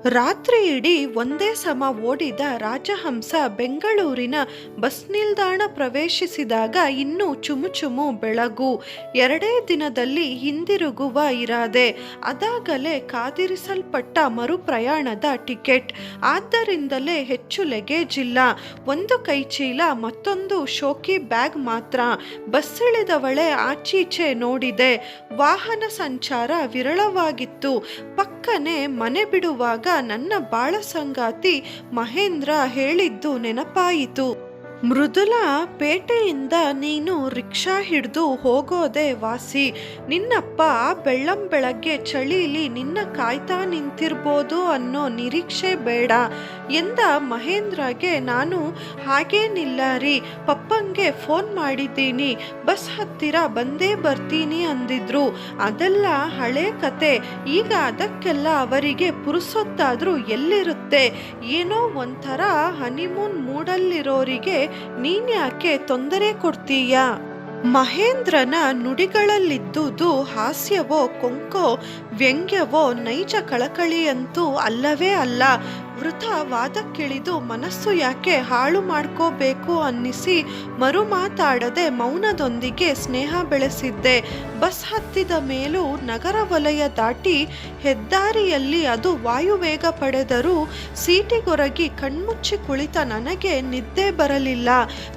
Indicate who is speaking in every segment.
Speaker 1: ರಾತ್ರಿ ಇಡೀ ಒಂದೇ ಸಮ ಓಡಿದ ರಾಜಹಂಸ ಬೆಂಗಳೂರಿನ ಬಸ್ ನಿಲ್ದಾಣ ಪ್ರವೇಶಿಸಿದಾಗ ಇನ್ನೂ ಚುಮುಚುಮು ಬೆಳಗು. 2 ದಿನದಲ್ಲಿ ಹಿಂದಿರುಗುವ ಇರಾದೆ. ಅದಾಗಲೇ ಕಾದಿರಿಸಲ್ಪಟ್ಟ ಮರುಪ್ರಯಾಣದ ಟಿಕೆಟ್. ಆದ್ದರಿಂದಲೇ ಹೆಚ್ಚು ಲಗೇಜ್ ಇಲ್ಲ. 1 ಕೈಚೀಲ, ಮತ್ತೊಂದು ಶೋಕಿ ಬ್ಯಾಗ್ ಮಾತ್ರ. ಬಸ್ಸಿಳಿದವಳೆ ಆಚೀಚೆ ನೋಡಿದೆ. ವಾಹನ ಸಂಚಾರ ವಿರಳವಾಗಿತ್ತು. ಪಕ್ಕನೆ ಮನೆ ಬಿಡುವಾಗ ನನ್ನ ಬಾಳ ಸಂಗಾತಿ ಮಹೇಂದ್ರ ಹೇಳಿದ್ದು ನೆನಪಾಯಿತು. ಮೃದುಲಾ, ಪೇಟೆಯಿಂದ ನೀನು ರಿಕ್ಷಾ ಹಿಡಿದು ಹೋಗೋದೆ ವಾಸಿ. ನಿನ್ನಪ್ಪ ಬೆಳ್ಳಂಬೆಳಗ್ಗೆ ಚಳೀಲಿ ನಿನ್ನ ಕಾಯ್ತಾ ನಿಂತಿರ್ಬೋದು ಅನ್ನೋ ನಿರೀಕ್ಷೆ ಬೇಡ ಎಂದ ಮಹೇಂದ್ರಗೆ ನಾನು ಹಾಗೇನಿಲ್ಲ ರೀ, ಪಪ್ಪಂಗೆ ಫೋನ್ ಮಾಡಿದ್ದೀನಿ, ಬಸ್ ಹತ್ತಿರ ಬಂದೇ ಬರ್ತೀನಿ ಅಂದಿದ್ರು. ಅದೆಲ್ಲ ಹಳೆ ಕತೆ. ಈಗ ಅದಕ್ಕೆಲ್ಲ ಅವರಿಗೆ ಪುರುಸೊತ್ತಾದ್ರೂ ಎಲ್ಲಿರುತ್ತೆ? ಏನೋ ಒಂಥರ ಹನಿಮೂನ್ ಮೂಡಲ್ಲಿರೋರಿಗೆ ನೀನ್ಯಾಕೆ ತೊಂದರೆ ಕೊಡ್ತೀಯ? ಮಹೇಂದ್ರನ ನುಡಿಗಳಲ್ಲಿದ್ದುದು ಹಾಸ್ಯವೋ ಕೊಂಕೋ ವ್ಯಂಗ್ಯವೋ ನೈಜ ಕಳಕಳಿಯಂತೂ ಅಲ್ಲವೇ ಅಲ್ಲ. ವೃಥ ವಾದಕ್ಕಿಳಿದು ಮನಸ್ಸು ಯಾಕೆ ಹಾಳು ಮಾಡ್ಕೋಬೇಕು ಅನ್ನಿಸಿ ಮರು ಮಾತಾಡದೆ ಮೌನದೊಂದಿಗೆ ಸ್ನೇಹ ಬೆಳೆಸಿದ್ದೆ. ಬಸ್ ಹತ್ತಿದ ಮೇಲೂ ನಗರ ವಲಯ ದಾಟಿ ಹೆದ್ದಾರಿಯಲ್ಲಿ ಅದು ವಾಯುವೇಗ ಪಡೆದರೂ ಸೀಟಿಗೊರಗಿ ಕಣ್ಮುಚ್ಚಿ ಕುಳಿತ ನನಗೆ ನಿದ್ದೆ ಬರಲಿಲ್ಲ.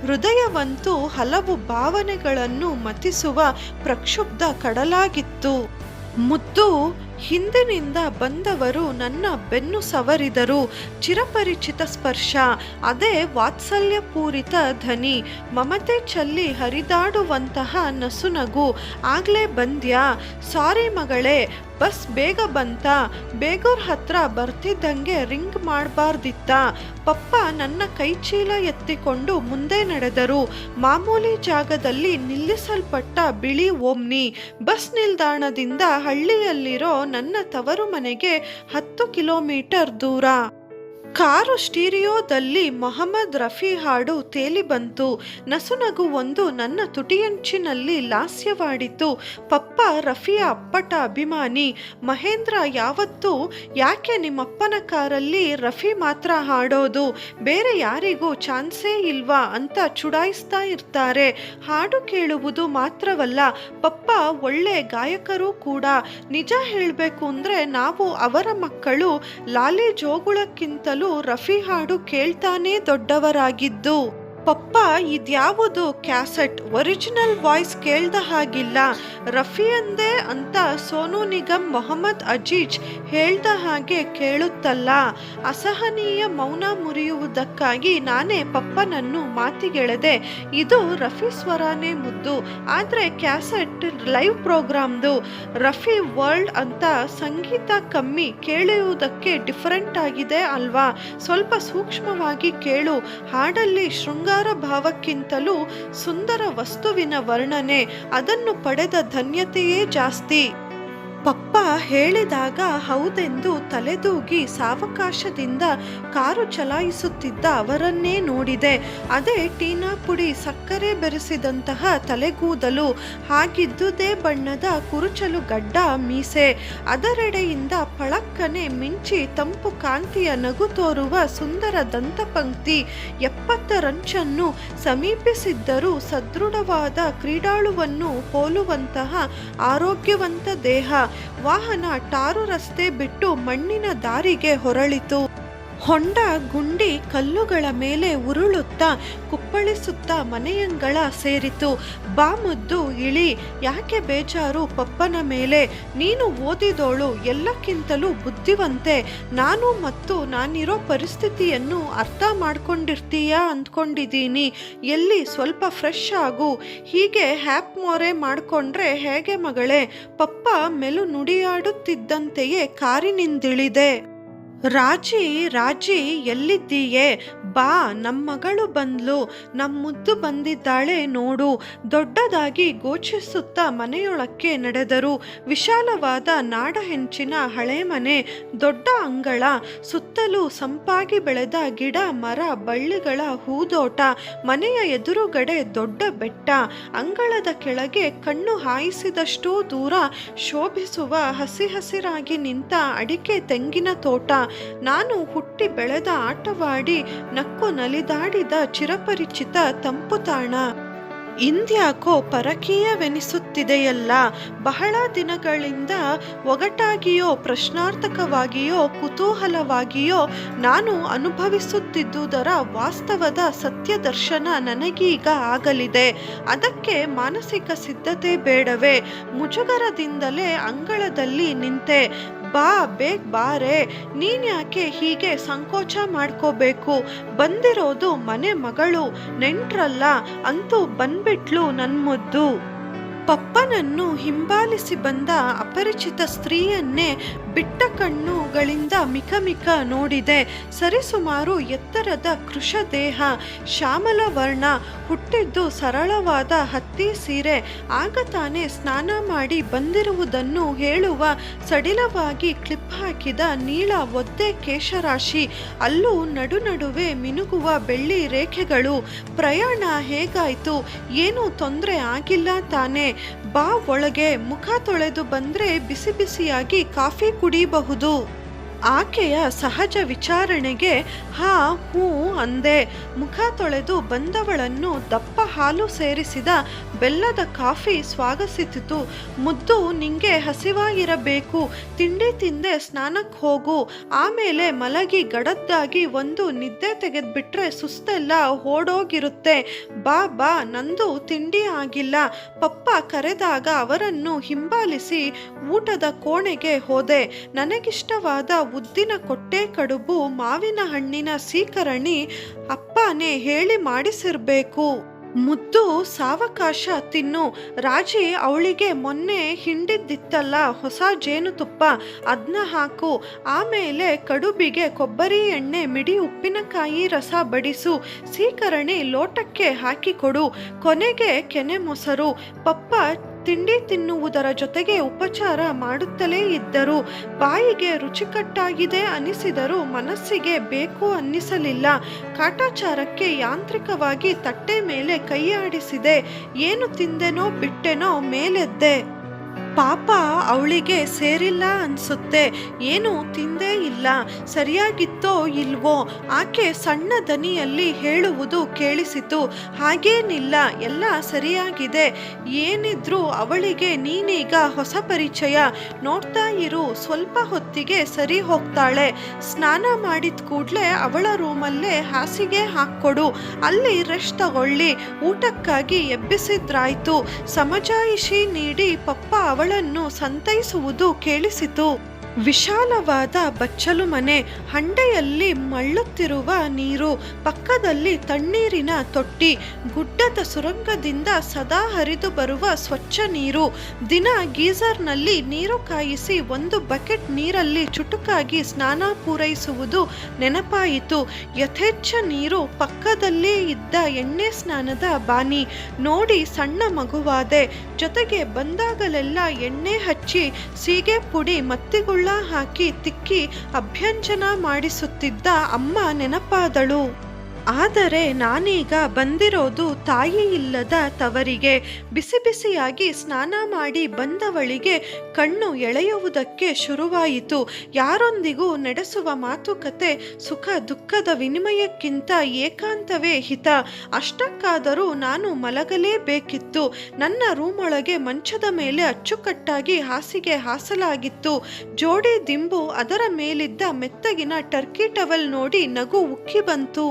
Speaker 1: ಹೃದಯವಂತೂ ಹಲವು ಭಾವನೆಗಳನ್ನು ಮತಿಸುವ ಪ್ರಕ್ಷುಬ್ಧ ಕಡಲಾಗಿತ್ತು. ಮುದ್ದು, ಹಿಂದಿನಿಂದ ಬಂದವರು ನನ್ನ ಬೆನ್ನು ಸವರಿದರು. ಚಿರಪರಿಚಿತ ಸ್ಪರ್ಶ, ಅದೇ ವಾತ್ಸಲ್ಯಪೂರಿತ ಧ್ವನಿ, ಮಮತೆ ಚಲ್ಲಿ ಹರಿದಾಡುವಂತಹ ನಸುನಗು. ಆಗ್ಲೇ ಬಂದ್ಯಾ? ಸಾರಿ ಮಗಳೇ, ಬಸ್ ಬೇಗ ಬಂತ? ಬೇಗೂರ್ ಹತ್ರ ಬರ್ತಿದ್ದಂಗೆ ರಿಂಗ್ ಮಾಡಬಾರ್ದಿತ್ತ? ಪಪ್ಪ ನನ್ನ ಕೈಚೀಲ ಎತ್ತಿಕೊಂಡು ಮುಂದೆ ನಡೆದರು. ಮಾಮೂಲಿ ಜಾಗದಲ್ಲಿ ನಿಲ್ಲಿಸಲ್ಪಟ್ಟ ಬಿಳಿ ಓಮ್ನಿ. ಬಸ್ ನಿಲ್ದಾಣದಿಂದ ಹಳ್ಳಿಯಲ್ಲಿರೋ ನನ್ನ ತವರು ಮನೆಗೆ 10 ಕಿಲೋಮೀಟರ್ ದೂರ. ಕಾರು ಸ್ಟೀರಿಯೋದಲ್ಲಿ ಮೊಹಮ್ಮದ್ ರಫಿ ಹಾಡು ತೇಲಿ ಬಂತು. ನಸುನಗು ಒಂದು ನನ್ನ ತುಟಿಯಂಚಿನಲ್ಲಿ ಲಾಸ್ಯವಾಡಿತು. ಪಪ್ಪ ರಫಿಯ ಅಪ್ಪಟ ಅಭಿಮಾನಿ. ಮಹೇಂದ್ರ ಯಾವತ್ತೂ ಯಾಕೆ ನಿಮ್ಮಪ್ಪನ ಕಾರಲ್ಲಿ ರಫಿ ಮಾತ್ರ ಹಾಡೋದು, ಬೇರೆ ಯಾರಿಗೂ ಚಾನ್ಸೇ ಇಲ್ವಾ ಅಂತ ಚುಡಾಯಿಸ್ತಾ ಇರ್ತಾರೆ. ಹಾಡು ಕೇಳುವುದು ಮಾತ್ರವಲ್ಲ, ಪಪ್ಪ ಒಳ್ಳೆ ಗಾಯಕರು ಕೂಡ. ನಿಜ ಹೇಳಬೇಕು ಅಂದರೆ ನಾವು ಅವರ ಮಕ್ಕಳು. ಲಾಲಿ ಜೋಗುಳಕ್ಕಿಂತಲೂ ರಫಿ ಹಾಡು ಕೇಳ್ತಾನೆ ದೊಡ್ಡವರಾಗಿದ್ದು. ಪಪ್ಪ, ಇದ್ಯಾವುದು ಕ್ಯಾಸೆಟ್? ಒರಿಜಿನಲ್ ವಾಯ್ಸ್ ಕೇಳ್ದ ಹಾಗಿಲ್ಲ. ರಫಿ ಅಂದೆ ಅಂತ ಸೋನು ನಿಗಮ್, ಮೊಹಮ್ಮದ್ ಅಜೀಜ್ ಹೇಳ್ದ ಹಾಗೆ ಕೇಳುತ್ತಲ್ಲ. ಅಸಹನೀಯ ಮೌನ ಮುರಿಯುವುದಕ್ಕಾಗಿ ನಾನೇ ಪಪ್ಪನನ್ನು ಮಾತಿಗೆಳೆದೆ. ಇದು ರಫಿ ಸ್ವರಾನೇ ಮುದ್ದು, ಆದರೆ ಕ್ಯಾಸೆಟ್ ಲೈವ್ ಪ್ರೋಗ್ರಾಮ್ದು. ರಫಿ ವರ್ಲ್ಡ್ ಅಂತ ಸಂಗೀತ ಕಮ್ಮಿ, ಕೇಳುವುದಕ್ಕೆ ಡಿಫರೆಂಟ್ ಆಗಿದೆ ಅಲ್ವಾ? ಸ್ವಲ್ಪ ಸೂಕ್ಷ್ಮವಾಗಿ ಕೇಳು. ಹಾಡಲ್ಲಿ ಶೃಂಗಾರ ಭಾವಕ್ಕಿಂತಲೂ ಸುಂದರ ವಸ್ತುವಿನ ವರ್ಣನೆ. ಅದನ್ನು ಪಡೆದ ಧನ್ಯತೆಯೇ ಜಾಸ್ತಿ. ಪಪ್ಪ ಹೇಳಿದಾಗ ಹೌದೆಂದು ತಲೆದೂಗಿ ಸಾವಕಾಶದಿಂದ ಕಾರು ಚಲಾಯಿಸುತ್ತಿದ್ದ ಅವರನ್ನೇ ನೋಡಿದೆ. ಅದೇ ಟೀನಾ ಪುಡಿ ಸಕ್ಕರೆ ಬೆರೆಸಿದಂತಹ ತಲೆಗೂದಲು, ಹಾಗಿದ್ದುದೇ ಬಣ್ಣದ ಕುರುಚಲು ಗಡ್ಡ ಮೀಸೆ, ಅದರೆಡೆಯಿಂದ ಪಳಕ್ಕನೆ ಮಿಂಚಿ ತಂಪು ಕಾಂತಿಯ ನಗು ತೋರುವ ಸುಂದರ ದಂತಪಂಕ್ತಿ. 70 ರಂಚನ್ನು ಸಮೀಪಿಸಿದ್ದರೂ ಸದೃಢವಾದ ಕ್ರೀಡಾಳುವನ್ನು ಹೋಲುವಂತಹ ಆರೋಗ್ಯವಂತ ದೇಹ. ವಾಹನ ಟಾರು ರಸ್ತೆ ಬಿಟ್ಟು ಮಣ್ಣಿನ ದಾರಿಗೆ ಹೊರಳಿತು. ಹೊಂಡ ಗುಂಡಿ ಕಲ್ಲುಗಳ ಮೇಲೆ ಉರುಳುತ್ತಾ ಕುಪ್ಪಳಿಸುತ್ತಾ ಮನೆಯಂಗಳ ಸೇರಿತು. ಬಾ ಮುದ್ದು, ಇಳಿ. ಯಾಕೆ ಬೇಜಾರು ಪಪ್ಪನ ಮೇಲೆ? ನೀನು ಓದಿದೋಳು, ಎಲ್ಲಕ್ಕಿಂತಲೂ ಬುದ್ಧಿವಂತೆ. ನಾನು ಮತ್ತು ನಾನಿರೋ ಪರಿಸ್ಥಿತಿಯನ್ನು ಅರ್ಥ ಮಾಡ್ಕೊಂಡಿರ್ತೀಯ ಅಂದ್ಕೊಂಡಿದ್ದೀನಿ. ಎಲ್ಲಿ ಸ್ವಲ್ಪ ಫ್ರೆಶ್ ಆಗು. ಹೀಗೆ ಹ್ಯಾಪ್ ಮೊರೆ ಮಾಡಿಕೊಂಡ್ರೆ ಹೇಗೆ ಮಗಳೇ? ಪಪ್ಪ ಮೆಲು ನುಡಿಯಾಡುತ್ತಿದ್ದಂತೆಯೇ ಕಾರಿನಿಂದಿಳಿದೆ. ರಾಜಿ ಎಲ್ಲಿದ್ದೀಯೇ? ಬಾ, ನಮ್ಮಗಳು ಬಂದ್ಲು. ಮುದ್ದು ಬಂದಿದ್ದಾಳೆ ನೋಡು. ದೊಡ್ಡದಾಗಿ ಗೋಚಿಸುತ್ತಾ ಮನೆಯೊಳಕ್ಕೆ ನಡೆದರು. ವಿಶಾಲವಾದ ನಾಡ ಹೆಂಚಿನ ಹಳೆ ಮನೆ, ದೊಡ್ಡ ಅಂಗಳ, ಸುತ್ತಲೂ ಸಂಪಾಗಿ ಬೆಳೆದ ಗಿಡ ಮರ ಬಳ್ಳಿಗಳ ಹೂದೋಟ. ಮನೆಯ ಎದುರುಗಡೆ ದೊಡ್ಡ ಬೆಟ್ಟ. ಅಂಗಳದ ಕೆಳಗೆ ಕಣ್ಣು ಹಾಯಿಸಿದಷ್ಟೂ ದೂರ ಶೋಭಿಸುವ ಹಸಿ ಹಸಿರಾಗಿ ನಿಂತ ಅಡಿಕೆ ತೆಂಗಿನ ತೋಟ. ನಾನು ಹುಟ್ಟಿ ಬೆಳೆದ ಆಟವಾಡಿ ನಕ್ಕು ನಲಿದಾಡಿದ ಚಿರಪರಿಚಿತ ತಂಪು ತಾಣ. ಇಂದ್ಯಾಕೋ ಪರಕೀಯವೆನಿಸುತ್ತಿದೆಯಲ್ಲ. ಬಹಳ ದಿನಗಳಿಂದ ಒಗಟಾಗಿಯೋ ಪ್ರಶ್ನಾರ್ಥಕವಾಗಿಯೋ ಕುತೂಹಲವಾಗಿಯೋ ನಾನು ಅನುಭವಿಸುತ್ತಿದ್ದುದರ ವಾಸ್ತವದ ಸತ್ಯದರ್ಶನ ನನಗೀಗ ಆಗಲಿದೆ. ಅದಕ್ಕೆ ಮಾನಸಿಕ ಸಿದ್ಧತೆ ಬೇಡವೇ? ಮುಜುಗರದಿಂದಲೇ ಅಂಗಳದಲ್ಲಿ ನಿಂತೆ. ಬಾ, ಬೇಗ ಬಾರೆ, ನೀನ್ಯಾಕೆ ಹೀಗೆ ಸಂಕೋಚ ಮಾಡ್ಕೋಬೇಕು? ಬಂದಿರೋದು ಮನೆ ಮಗಳು, ನೆಂಟ್ರಲ್ಲ, ಅಂತೂ ಬಂದ್ಬಿಟ್ಲು ನನ್ಮುದ್ದು. ಪಪ್ಪನನ್ನು ಹಿಂಬಾಲಿಸಿ ಬಂದ ಅಪರಿಚಿತ ಸ್ತ್ರೀಯನ್ನೇ ಬಿಟ್ಟ ಕಣ್ಣುಗಳಿಂದ ಮಿಕ ನೋಡಿದೆ. ಸರಿಸುಮಾರು ಎತ್ತರದ ಕೃಶ ದೇಹ, ಶ್ಯಾಮಲ ವರ್ಣ, ಹುಟ್ಟಿದ್ದು ಸರಳವಾದ ಹತ್ತಿ ಸೀರೆ. ಆಗ ತಾನೇ ಸ್ನಾನ ಮಾಡಿ ಬಂದಿರುವುದನ್ನು ಹೇಳುವ ಸಡಿಲವಾಗಿ ಕ್ಲಿಪ್ ಹಾಕಿದ ನೀಳ ಒದ್ದೆ ಕೇಶರಾಶಿ, ಅಲ್ಲೂ ನಡುವೆ ಮಿನುಗುವ ಬೆಳ್ಳಿ ರೇಖೆಗಳು. ಪ್ರಯಾಣ ಹೇಗಾಯ್ತು? ಏನೂ ತೊಂದರೆ ಆಗಿಲ್ಲ ತಾನೆ? ಬಾ ಒಳಗೆ, ಮುಖ ತೊಳೆದು ಬಂದ್ರೆ ಬಿಸಿ ಬಿಸಿಯಾಗಿ ಕಾಫಿ ಕುಡಿಬಹುದು. ಆಕೆಯ ಸಹಜ ವಿಚಾರಣೆಗೆ ಹಾ ಹೂ ಅಂದೆ. ಮುಖ ತೊಳೆದು ಬಂದವಳನ್ನು ದಪ್ಪ ಹಾಲು ಸೇರಿಸಿದ ಬೆಲ್ಲದ ಕಾಫಿ ಸ್ವಾಗತಿಸಿತು. ಮುದ್ದು, ನಿಂಗೆ ಹಸಿವಾಗಿರಬೇಕು, ತಿಂಡಿ ತಿಂದೆ ಸ್ನಾನಕ್ಕೆ ಹೋಗು, ಆಮೇಲೆ ಮಲಗಿ ಗಡದ್ದಾಗಿ ಒಂದು ನಿದ್ದೆ ತೆಗೆದ್ಬಿಟ್ರೆ ಸುಸ್ತೆಲ್ಲ ಓಡೋಗಿರುತ್ತೆ. ಬಾ ಬಾ, ನಂದು ತಿಂಡಿ ಆಗಿಲ್ಲ. ಪಪ್ಪ ಕರೆದಾಗ ಅವರನ್ನು ಹಿಂಬಾಲಿಸಿ ಊಟದ ಕೋಣೆಗೆ ಹೋದೆ. ನನಗಿಷ್ಟವಾದ ಉದ್ದಿನ ಕೊಟ್ಟೆ ಕಡುಬು, ಮಾವಿನ ಹಣ್ಣಿನ ಸೀಕರಣಿ ಅಪ್ಪನೇ ಹೇಳಿ ಮಾಡಿಸಿರ್ಬೇಕು. ಮುದ್ದು, ಸಾವಕಾಶ ತಿನ್ನು. ರಾಜಿ ಅವಳಿಗೆ ಮೊನ್ನೆ ಹಿಂಡಿದ್ದಿತ್ತಲ್ಲ ಹೊಸ ಜೇನುತುಪ್ಪ, ಅದನ್ನ ಹಾಕು. ಆಮೇಲೆ ಕಡುಬಿಗೆ ಕೊಬ್ಬರಿ ಎಣ್ಣೆ, ಮಿಡಿ ಉಪ್ಪಿನಕಾಯಿ ರಸ ಬಡಿಸು. ಸೀಕರಣಿ ಲೋಟಕ್ಕೆ ಹಾಕಿಕೊಡು. ಕೊನೆಗೆ ಕೆನೆ ಮೊಸರು. ಪಪ್ಪ ತಿಂಡಿ ತಿನ್ನುವುದರ ಜೊತೆಗೆ ಉಪಚಾರ ಮಾಡುತ್ತಲೇ ಇದ್ದರು. ಬಾಯಿಗೆ ರುಚಿಕಟ್ಟಾಗಿದೆ ಅನಿಸಿದರೂ ಮನಸ್ಸಿಗೆ ಬೇಕು ಅನ್ನಿಸಲಿಲ್ಲ. ಕಾಟಾಚಾರಕ್ಕೆ ಯಾಂತ್ರಿಕವಾಗಿ ತಟ್ಟೆ ಮೇಲೆ ಕೈಯಾಡಿಸಿದೆ. ಏನು ತಿಂದೆನೋ ಬಿಟ್ಟೆನೋ ಮೇಲೆದ್ದೆ. ಪಾಪ ಅವಳಿಗೆ ಸೇರಿಲ್ಲ ಅನ್ಸುತ್ತೆ. ಏನು ತಿಂದೇ ಇಲ್ಲ. ಸರಿಯಾಗಿತ್ತೋ ಇಲ್ವೋ? ಆಕೆ ಸಣ್ಣ ದನಿಯಲ್ಲಿ ಹೇಳುವುದು ಕೇಳಿಸಿತು. ಹಾಗೇನಿಲ್ಲ, ಎಲ್ಲ ಸರಿಯಾಗಿದೆ. ಏನಿದ್ರೂ ಅವಳಿಗೆ ನೀನೀಗ ಹೊಸ ಪರಿಚಯ. ನೋಡ್ತಾ ಇರು, ಸ್ವಲ್ಪ ಹೊತ್ತಿಗೆ ಸರಿ ಹೋಗ್ತಾಳೆ. ಸ್ನಾನ ಮಾಡಿದ ಕೂಡಲೇ ಅವಳ ರೂಮಲ್ಲೇ ಹಾಸಿಗೆ ಹಾಕ್ಕೊಡು, ಅಲ್ಲಿ ರೆಸ್ಟ್ ತಗೊಳ್ಳಿ. ಊಟಕ್ಕಾಗಿ ಎಬ್ಬಿಸಿದ್ರಾಯ್ತು. ಸಮಜಾಯಿಷಿ ನೀಡಿ ಪಪ್ಪ ಅವಳನ್ನು ಸಂತೈಸುವುದು ಕೇಳಿಸಿತು. ವಿಶಾಲವಾದ ಬಚ್ಚಲು ಮನೆ, ಹಂಡೆಯಲ್ಲಿ ಮಳ್ಳುತ್ತಿರುವ ನೀರು, ಪಕ್ಕದಲ್ಲಿ ತಣ್ಣೀರಿನ ತೊಟ್ಟಿ, ಗುಡ್ಡದ ಸುರಂಗದಿಂದ ಸದಾ ಹರಿದು ಬರುವ ಸ್ವಚ್ಛ ನೀರು. ದಿನ ಗೀಸರ್ನಲ್ಲಿ ನೀರು ಕಾಯಿಸಿ ಒಂದು ಬಕೆಟ್ ನೀರಲ್ಲಿ ಚುಟುಕಾಗಿ ಸ್ನಾನ ಪೂರೈಸುವುದು ನೆನಪಾಯಿತು. ಯಥೇಚ್ಛ ನೀರು, ಪಕ್ಕದಲ್ಲೇ ಇದ್ದ ಎಣ್ಣೆ ಸ್ನಾನದ ಬಾನಿ ನೋಡಿ ಸಣ್ಣ ಮಗುವಾದೆ. ಜೊತೆಗೆ ಬಂದಾಗಲೆಲ್ಲ ಎಣ್ಣೆ ಹಚ್ಚಿ ಸೀಗೆ ಪುಡಿ ಮತ್ತಿಗುಳ್ಳ ಹಾಕಿ ತಿಕ್ಕಿ ಅಭ್ಯಂಜನ ಮಾಡಿಸುತ್ತಿದ್ದ ಅಮ್ಮ ನೆನಪಾದಳು. ಆದರೆ ನಾನೀಗ ಬಂದಿರೋದು ತಾಯಿ ಇಲ್ಲದ ತವರಿಗೆ. ಬಿಸಿ ಬಿಸಿಯಾಗಿ ಸ್ನಾನ ಮಾಡಿ ಬಂದವಳಿಗೆ ಕಣ್ಣು ಎಳೆಯುವುದಕ್ಕೆ ಶುರುವಾಯಿತು. ಯಾರೊಂದಿಗೂ ನಡೆಸುವ ಮಾತುಕತೆ ಸುಖ ದುಃಖದ ವಿನಿಮಯಕ್ಕಿಂತ ಏಕಾಂತವೇ ಹಿತ. ಅಷ್ಟಕ್ಕಾದರೂ ನಾನು ಮಲಗಲೇಬೇಕಿತ್ತು. ನನ್ನ ರೂಮೊಳಗೆ ಮಂಚದ ಮೇಲೆ ಅಚ್ಚುಕಟ್ಟಾಗಿ ಹಾಸಿಗೆ ಹಾಸಲಾಗಿತ್ತು. ಜೋಡಿ ದಿಂಬು, ಅದರ ಮೇಲಿದ್ದ ಮೆತ್ತಗಿನ ಟರ್ಕಿ ಟವಲ್ ನೋಡಿ ನಗು ಉಕ್ಕಿ ಬಂತು.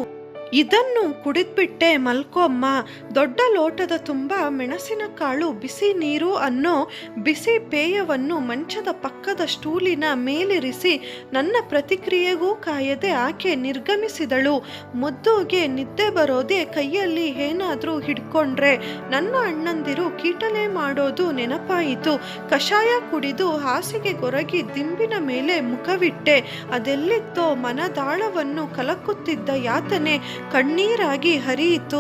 Speaker 1: ಇದನ್ನು ಕುಡಿದ್ಬಿಟ್ಟೆ ಮಲ್ಕೊಮ್ಮ. ದೊಡ್ಡ ಲೋಟದ ತುಂಬ ಮೆಣಸಿನಕಾಳು, ಬಿಸಿ ನೀರು ಅನ್ನೋ ಬಿಸಿ ಪೇಯವನ್ನು ಮಂಚದ ಪಕ್ಕದ ಸ್ಟೂಲಿನ ಮೇಲಿರಿಸಿ ನನ್ನ ಪ್ರತಿಕ್ರಿಯೆಗೂ ಕಾಯದೆ ಆಕೆ ನಿರ್ಗಮಿಸಿದಳು. ಮುದ್ದುಗೆ ನಿದ್ದೆ ಬರೋದೆ ಕೈಯಲ್ಲಿ ಏನಾದರೂ ಹಿಡ್ಕೊಂಡ್ರೆ. ನನ್ನ ಅಣ್ಣಂದಿರು ಕೀಟಲೆ ಮಾಡೋದು ನೆನಪಾಯಿತು. ಕಷಾಯ ಕುಡಿದು ಹಾಸಿಗೆ ಗೊರಗಿ ದಿಂಬಿನ ಮೇಲೆ ಮುಖವಿಟ್ಟೆ. ಅದೆಲ್ಲಿತ್ತೋ ಮನದಾಳವನ್ನು ಕಲಕುತ್ತಿದ್ದ ಯಾತನೆ ಕಣ್ಣೀರಾಗಿ ಹರಿಯಿತು.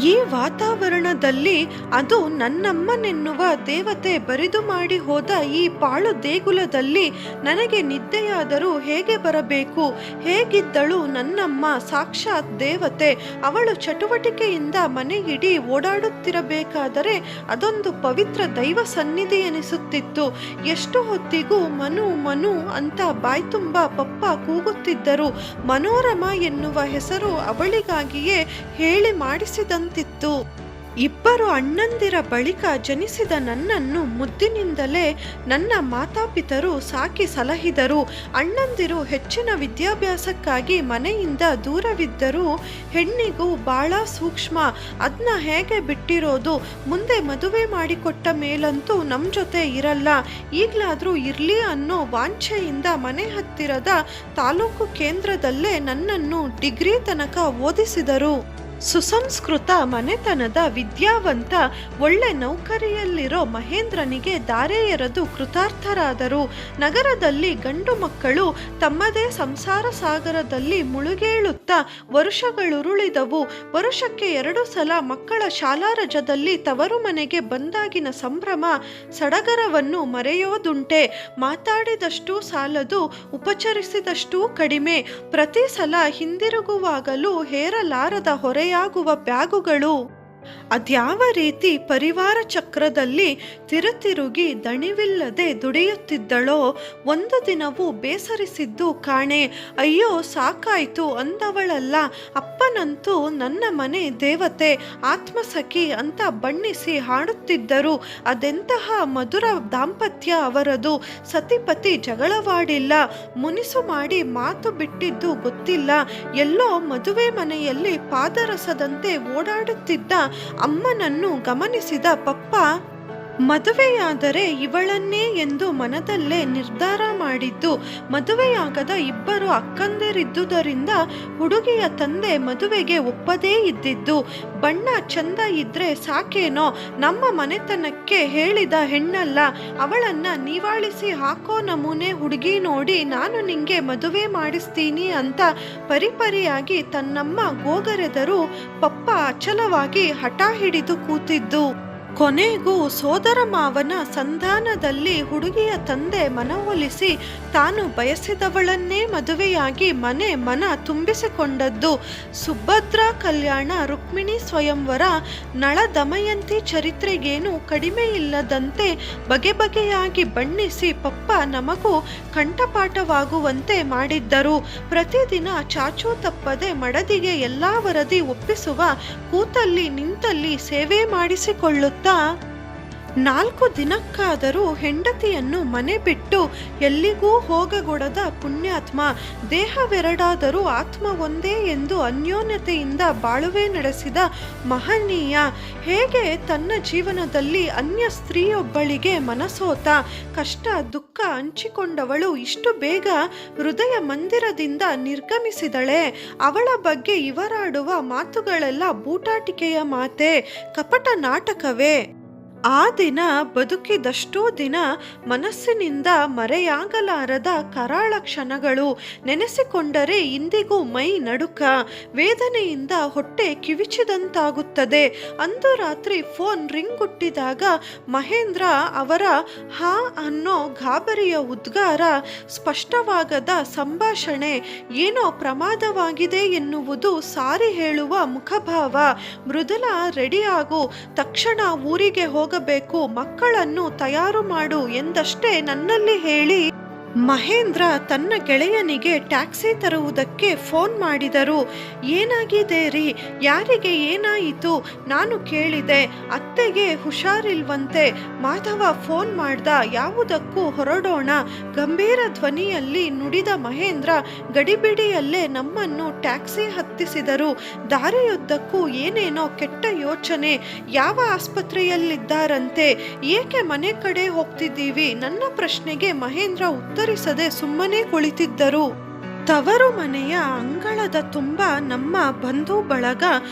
Speaker 1: ಈ ವಾತಾವರಣದಲ್ಲಿ ಅದು ನನ್ನಮ್ಮನೆನ್ನುವ ದೇವತೆ ಬರಿದು ಮಾಡಿ ಹೋದ ಈ ಪಾಳು ದೇಗುಲದಲ್ಲಿ ನನಗೆ ನಿದ್ದೆಯಾದರೂ ಹೇಗೆ ಬರಬೇಕು? ಹೇಗಿದ್ದಳು ನನ್ನಮ್ಮ? ಸಾಕ್ಷಾತ್ ದೇವತೆ. ಅವಳು ಚಟುವಟಿಕೆಯಿಂದ ಮನೆಯಿಡೀ ಓಡಾಡುತ್ತಿರಬೇಕಾದರೆ ಅದೊಂದು ಪವಿತ್ರ ದೈವ ಸನ್ನಿಧಿ ಎನಿಸುತ್ತಿತ್ತು. ಎಷ್ಟು ಹೊತ್ತಿಗೂ ಮನು ಮನು ಅಂತ ಬಾಯ್ತುಂಬ ಪಪ್ಪ ಕೂಗುತ್ತಿದ್ದರು. ಮನೋರಮ ಎನ್ನುವ ಹೆಸರು ಅವಳಿಗಾಗಿಯೇ ಹೇಳಿ ಮಾಡಿಸಿದಂತಿತ್ತು. ಇಬ್ಬರು ಅಣ್ಣಂದಿರ ಬಳಿಕ ಜನಿಸಿದ ನನ್ನನ್ನು ಮುದ್ದಿನಿಂದಲೇ ನನ್ನ ಮಾತಾಪಿತರು ಸಾಕಿ ಸಲಹಿದರು. ಅಣ್ಣಂದಿರು ಹೆಚ್ಚಿನ ವಿದ್ಯಾಭ್ಯಾಸಕ್ಕಾಗಿ ಮನೆಯಿಂದ ದೂರವಿದ್ದರೂ ಹೆಣ್ಣಿಗೂ ಭಾಳ ಸೂಕ್ಷ್ಮ. ಅದನ್ನ ಹೇಗೆ ಬಿಟ್ಟಿರೋದು? ಮುಂದೆ ಮದುವೆ ಮಾಡಿಕೊಟ್ಟ ಮೇಲಂತೂ ನಮ್ಮ ಜೊತೆ ಇರಲ್ಲ, ಈಗಲಾದರೂ ಇರಲಿ ಅನ್ನೋ ವಾಂಛೆಯಿಂದ ಮನೆ ಹತ್ತಿರದ ತಾಲೂಕು ಕೇಂದ್ರದಲ್ಲೇ ನನ್ನನ್ನು ಡಿಗ್ರಿ ತನಕ ಓದಿಸಿದರು. ಸುಸಂಸ್ಕೃತ ಮನೆತನದ ವಿದ್ಯಾವಂತ ಒಳ್ಳೆ ನೌಕರಿಯಲ್ಲಿರೋ ಮಹೇಂದ್ರನಿಗೆ ದಾರೆ ಎರೆದು ಕೃತಾರ್ಥರಾದರು. ನಗರದಲ್ಲಿ ಗಂಡು ಮಕ್ಕಳು ತಮ್ಮದೇ ಸಂಸಾರ ಸಾಗರದಲ್ಲಿ ಮುಳುಗೇಳುತ್ತಾ ವರುಷಗಳುರುಳಿದವು. ವರುಷಕ್ಕೆ 2 ಸಲ ಮಕ್ಕಳ ಶಾಲಾ ರಜದಲ್ಲಿ ತವರು ಮನೆಗೆ ಬಂದಾಗಿನ ಸಂಭ್ರಮ ಸಡಗರವನ್ನು ಮರೆಯೋದುಂಟೆ. ಮಾತಾಡಿದಷ್ಟೂ ಸಾಲದು, ಉಪಚರಿಸಿದಷ್ಟೂ ಕಡಿಮೆ. ಪ್ರತಿ ಸಲ ಹಿಂದಿರುಗುವಾಗಲೂ ಹೇರಲಾರದ ಹೊರೆಯಾಗುವ ಬ್ಯಾಗುಗಳು. ಅದ್ಯಾವ ರೀತಿ ಪರಿವಾರ ಚಕ್ರದಲ್ಲಿ ತಿರುತಿರುಗಿ ದಣಿವಿಲ್ಲದೆ ದುಡಿಯುತ್ತಿದ್ದಳೋ. ಒಂದು ದಿನವೂ ಬೇಸರಿಸಿದ್ದು ಕಾಣೆ. ಅಯ್ಯೋ ಸಾಕಾಯ್ತು ಅಂದವಳಲ್ಲ. ಅಪ್ಪನಂತೂ ನನ್ನ ಮನೆ ದೇವತೆ, ಆತ್ಮಸಖಿ ಅಂತ ಬಣ್ಣಿಸಿ ಹಾಡುತ್ತಿದ್ದರು. ಅದೆಂತಹ ಮಧುರ ದಾಂಪತ್ಯ ಅವರದು. ಸತಿಪತಿ ಜಗಳವಾಡಿಲ್ಲ, ಮುನಿಸು ಮಾಡಿ ಮಾತು ಬಿಟ್ಟಿದ್ದು ಗೊತ್ತಿಲ್ಲ. ಎಲ್ಲೋ ಮದುವೆ ಮನೆಯಲ್ಲಿ ಪಾದರಸದಂತೆ ಓಡಾಡುತ್ತಿದ್ದ ಅಮ್ಮನನ್ನು ಗಮನಿಸಿದ ಪಪ್ಪ ಮದುವೆಯಾದರೆ ಇವಳನ್ನೇ ಎಂದು ಮನದಲ್ಲೇ ನಿರ್ಧಾರ ಮಾಡಿದ್ದು. ಮದುವೆಯಾಗದ ಇಬ್ಬರು ಅಕ್ಕಂದಿರಿದ್ದುದರಿಂದ ಹುಡುಗಿಯ ತಂದೆ ಮದುವೆಗೆ ಒಪ್ಪದೇ ಇದ್ದಿದ್ದು. ಬಣ್ಣ ಚಂದ ಇದ್ರೆ ಸಾಕೇನೋ, ನಮ್ಮ ಮನೆತನಕ್ಕೆ ಹೇಳಿದ ಹೆಣ್ಣಲ್ಲ, ಅವಳನ್ನ ನಿವಾಳಿಸಿ ಹಾಕೋ ನಮೂನೆ ಹುಡುಗಿ ನೋಡಿ ನಾನು ನಿಂಗೆ ಮದುವೆ ಮಾಡಿಸ್ತೀನಿ ಅಂತ ಪರಿಪರಿಯಾಗಿ ತನ್ನಮ್ಮ ಗೋಗರೆದರೂ ಪಪ್ಪ ಅಚಲವಾಗಿ ಹಠ ಹಿಡಿದು ಕೂತಿದ್ದು. ಕೊನೆಗೂ ಸೋದರ ಮಾವನ ಸಂಧಾನದಲ್ಲಿ ಹುಡುಗಿಯ ತಂದೆ ಮನವೊಲಿಸಿ ತಾನು ಬಯಸಿದವಳನ್ನೇ ಮದುವೆಯಾಗಿ ಮನ ತುಂಬಿಸಿಕೊಂಡದ್ದು. ಸುಭದ್ರಾ ಕಲ್ಯಾಣ, ರುಕ್ಮಿಣಿ ಸ್ವಯಂವರ, ನಳ ದಮಯಂತಿ ಚರಿತ್ರೆಗೇನು ಕಡಿಮೆ ಇಲ್ಲದಂತೆ ಬಗೆ ಬಗೆಯಾಗಿ ಬಣ್ಣಿಸಿ ಪಪ್ಪ ನಮಗೂ ಕಂಠಪಾಠವಾಗುವಂತೆ ಮಾಡಿದ್ದರು. ಪ್ರತಿದಿನ ಚಾಚೂ ತಪ್ಪದೆ ಮಡದಿಗೆ ಎಲ್ಲ ವರದಿ ಒಪ್ಪಿಸುವ, ಕೂತಲ್ಲಿ ನಿಂತಲ್ಲಿ ಸೇವೆ ಮಾಡಿಸಿಕೊಳ್ಳುತ್ತಾ 4 ದಿನಕ್ಕಾದರೂ ಹೆಂಡತಿಯನ್ನು ಮನೆ ಬಿಟ್ಟು ಎಲ್ಲಿಗೂ ಹೋಗಗೊಡದ ಪುಣ್ಯಾತ್ಮ. ದೇಹವೆರಡಾದರೂ ಆತ್ಮ ಒಂದೇ ಎಂದು ಅನ್ಯೋನ್ಯತೆಯಿಂದ ಬಾಳುವೆ ನಡೆಸಿದ ಮಹನೀಯ. ಹೇಗೆ ತನ್ನ ಜೀವನದಲ್ಲಿ ಅನ್ಯ ಸ್ತ್ರೀಯೊಬ್ಬಳಿಗೆ ಮನಸೋತ, ಕಷ್ಟ ದುಃಖ ಹಂಚಿಕೊಂಡವಳು ಇಷ್ಟು ಬೇಗ ಹೃದಯ ಮಂದಿರದಿಂದ ನಿರ್ಗಮಿಸಿದಳೆ. ಅವಳ ಬಗ್ಗೆ ಇವರಾಡುವ ಮಾತುಗಳೆಲ್ಲ ಬೂಟಾಟಿಕೆಯ ಮಾತೆ, ಕಪಟ ನಾಟಕವೇ. ಆ ದಿನ ಬದುಕಿದಷ್ಟೋ ದಿನ ಮನಸ್ಸಿನಿಂದ ಮರೆಯಾಗಲಾರದ ಕರಾಳ ಕ್ಷಣಗಳು. ನೆನೆಸಿಕೊಂಡರೆ ಇಂದಿಗೂ ಮೈ ನಡುಕ, ವೇದನೆಯಿಂದ ಹೊಟ್ಟೆ ಕಿವಿಚಿದಂತಾಗುತ್ತದೆ. ಅಂದು ರಾತ್ರಿ ಫೋನ್ ರಿಂಗ್ ಹುಟ್ಟಿದಾಗ ಮಹೇಂದ್ರ ಅವರ ಹಾ ಅನ್ನೋ ಗಾಬರಿಯ ಉದ್ಗಾರ, ಸ್ಪಷ್ಟವಾಗದ ಸಂಭಾಷಣೆ, ಏನೋ ಪ್ರಮಾದವಾಗಿದೆ ಎನ್ನುವುದು ಸಾರಿ ಹೇಳುವ ಮುಖಭಾವ, ಮೃದುಲ ರೆಡಿಯಾಗು, ತಕ್ಷಣ ಊರಿಗೆ ಹೋಗಬೇಕು, ಮಕ್ಕಳನ್ನು ತಯಾರು ಮಾಡು ಎಂದಷ್ಟೇ ನನ್ನಲ್ಲಿ ಹೇಳಿ ಮಹೇಂದ್ರ ತನ್ನ ಗೆಳೆಯನಿಗೆ ಟ್ಯಾಕ್ಸಿ ತರುವುದಕ್ಕೆ ಫೋನ್ ಮಾಡಿದರು. ಏನಾಗಿದೆ ರೀ? ಯಾರಿಗೆ ಏನಾಯಿತು? ನಾನು ಕೇಳಿದೆ. ಅತ್ತೆಗೆ ಹುಷಾರಿಲ್ವಂತೆ. ಮಾಧವ ಫೋನ್ ಮಾಡ್ದ, ಯಾವುದಕ್ಕೂ ಹೊರಡೋಣ, ಗಂಭೀರ ಧ್ವನಿಯಲ್ಲಿ ನುಡಿದ ಮಹೇಂದ್ರ ಗಡಿಬಿಡಿಯಲ್ಲೇ ನಮ್ಮನ್ನು ಟ್ಯಾಕ್ಸಿ ಹತ್ತಿಸಿದರು. ದಾರಿಯುದ್ದಕ್ಕೂ ಏನೇನೋ ಕೆಟ್ಟ ಯೋಚನೆ. ಯಾವ ಆಸ್ಪತ್ರೆಯಲ್ಲಿದ್ದಾರಂತೆ? ಏಕೆ ಮನೆ ಕಡೆ ಹೋಗ್ತಿದ್ದೀವಿ? ನನ್ನ ಪ್ರಶ್ನೆಗೆ ಮಹೇಂದ್ರ ಉತ್ತರಿಸದೆ ಸುಮ್ಮನೆ ಕುಳಿತಿದ್ದರು. ತವರು ಮನೆಯ ಅಂಗಳದ ತುಂಬ ನಮ್ಮ ಬಂಧು ಬಳಗ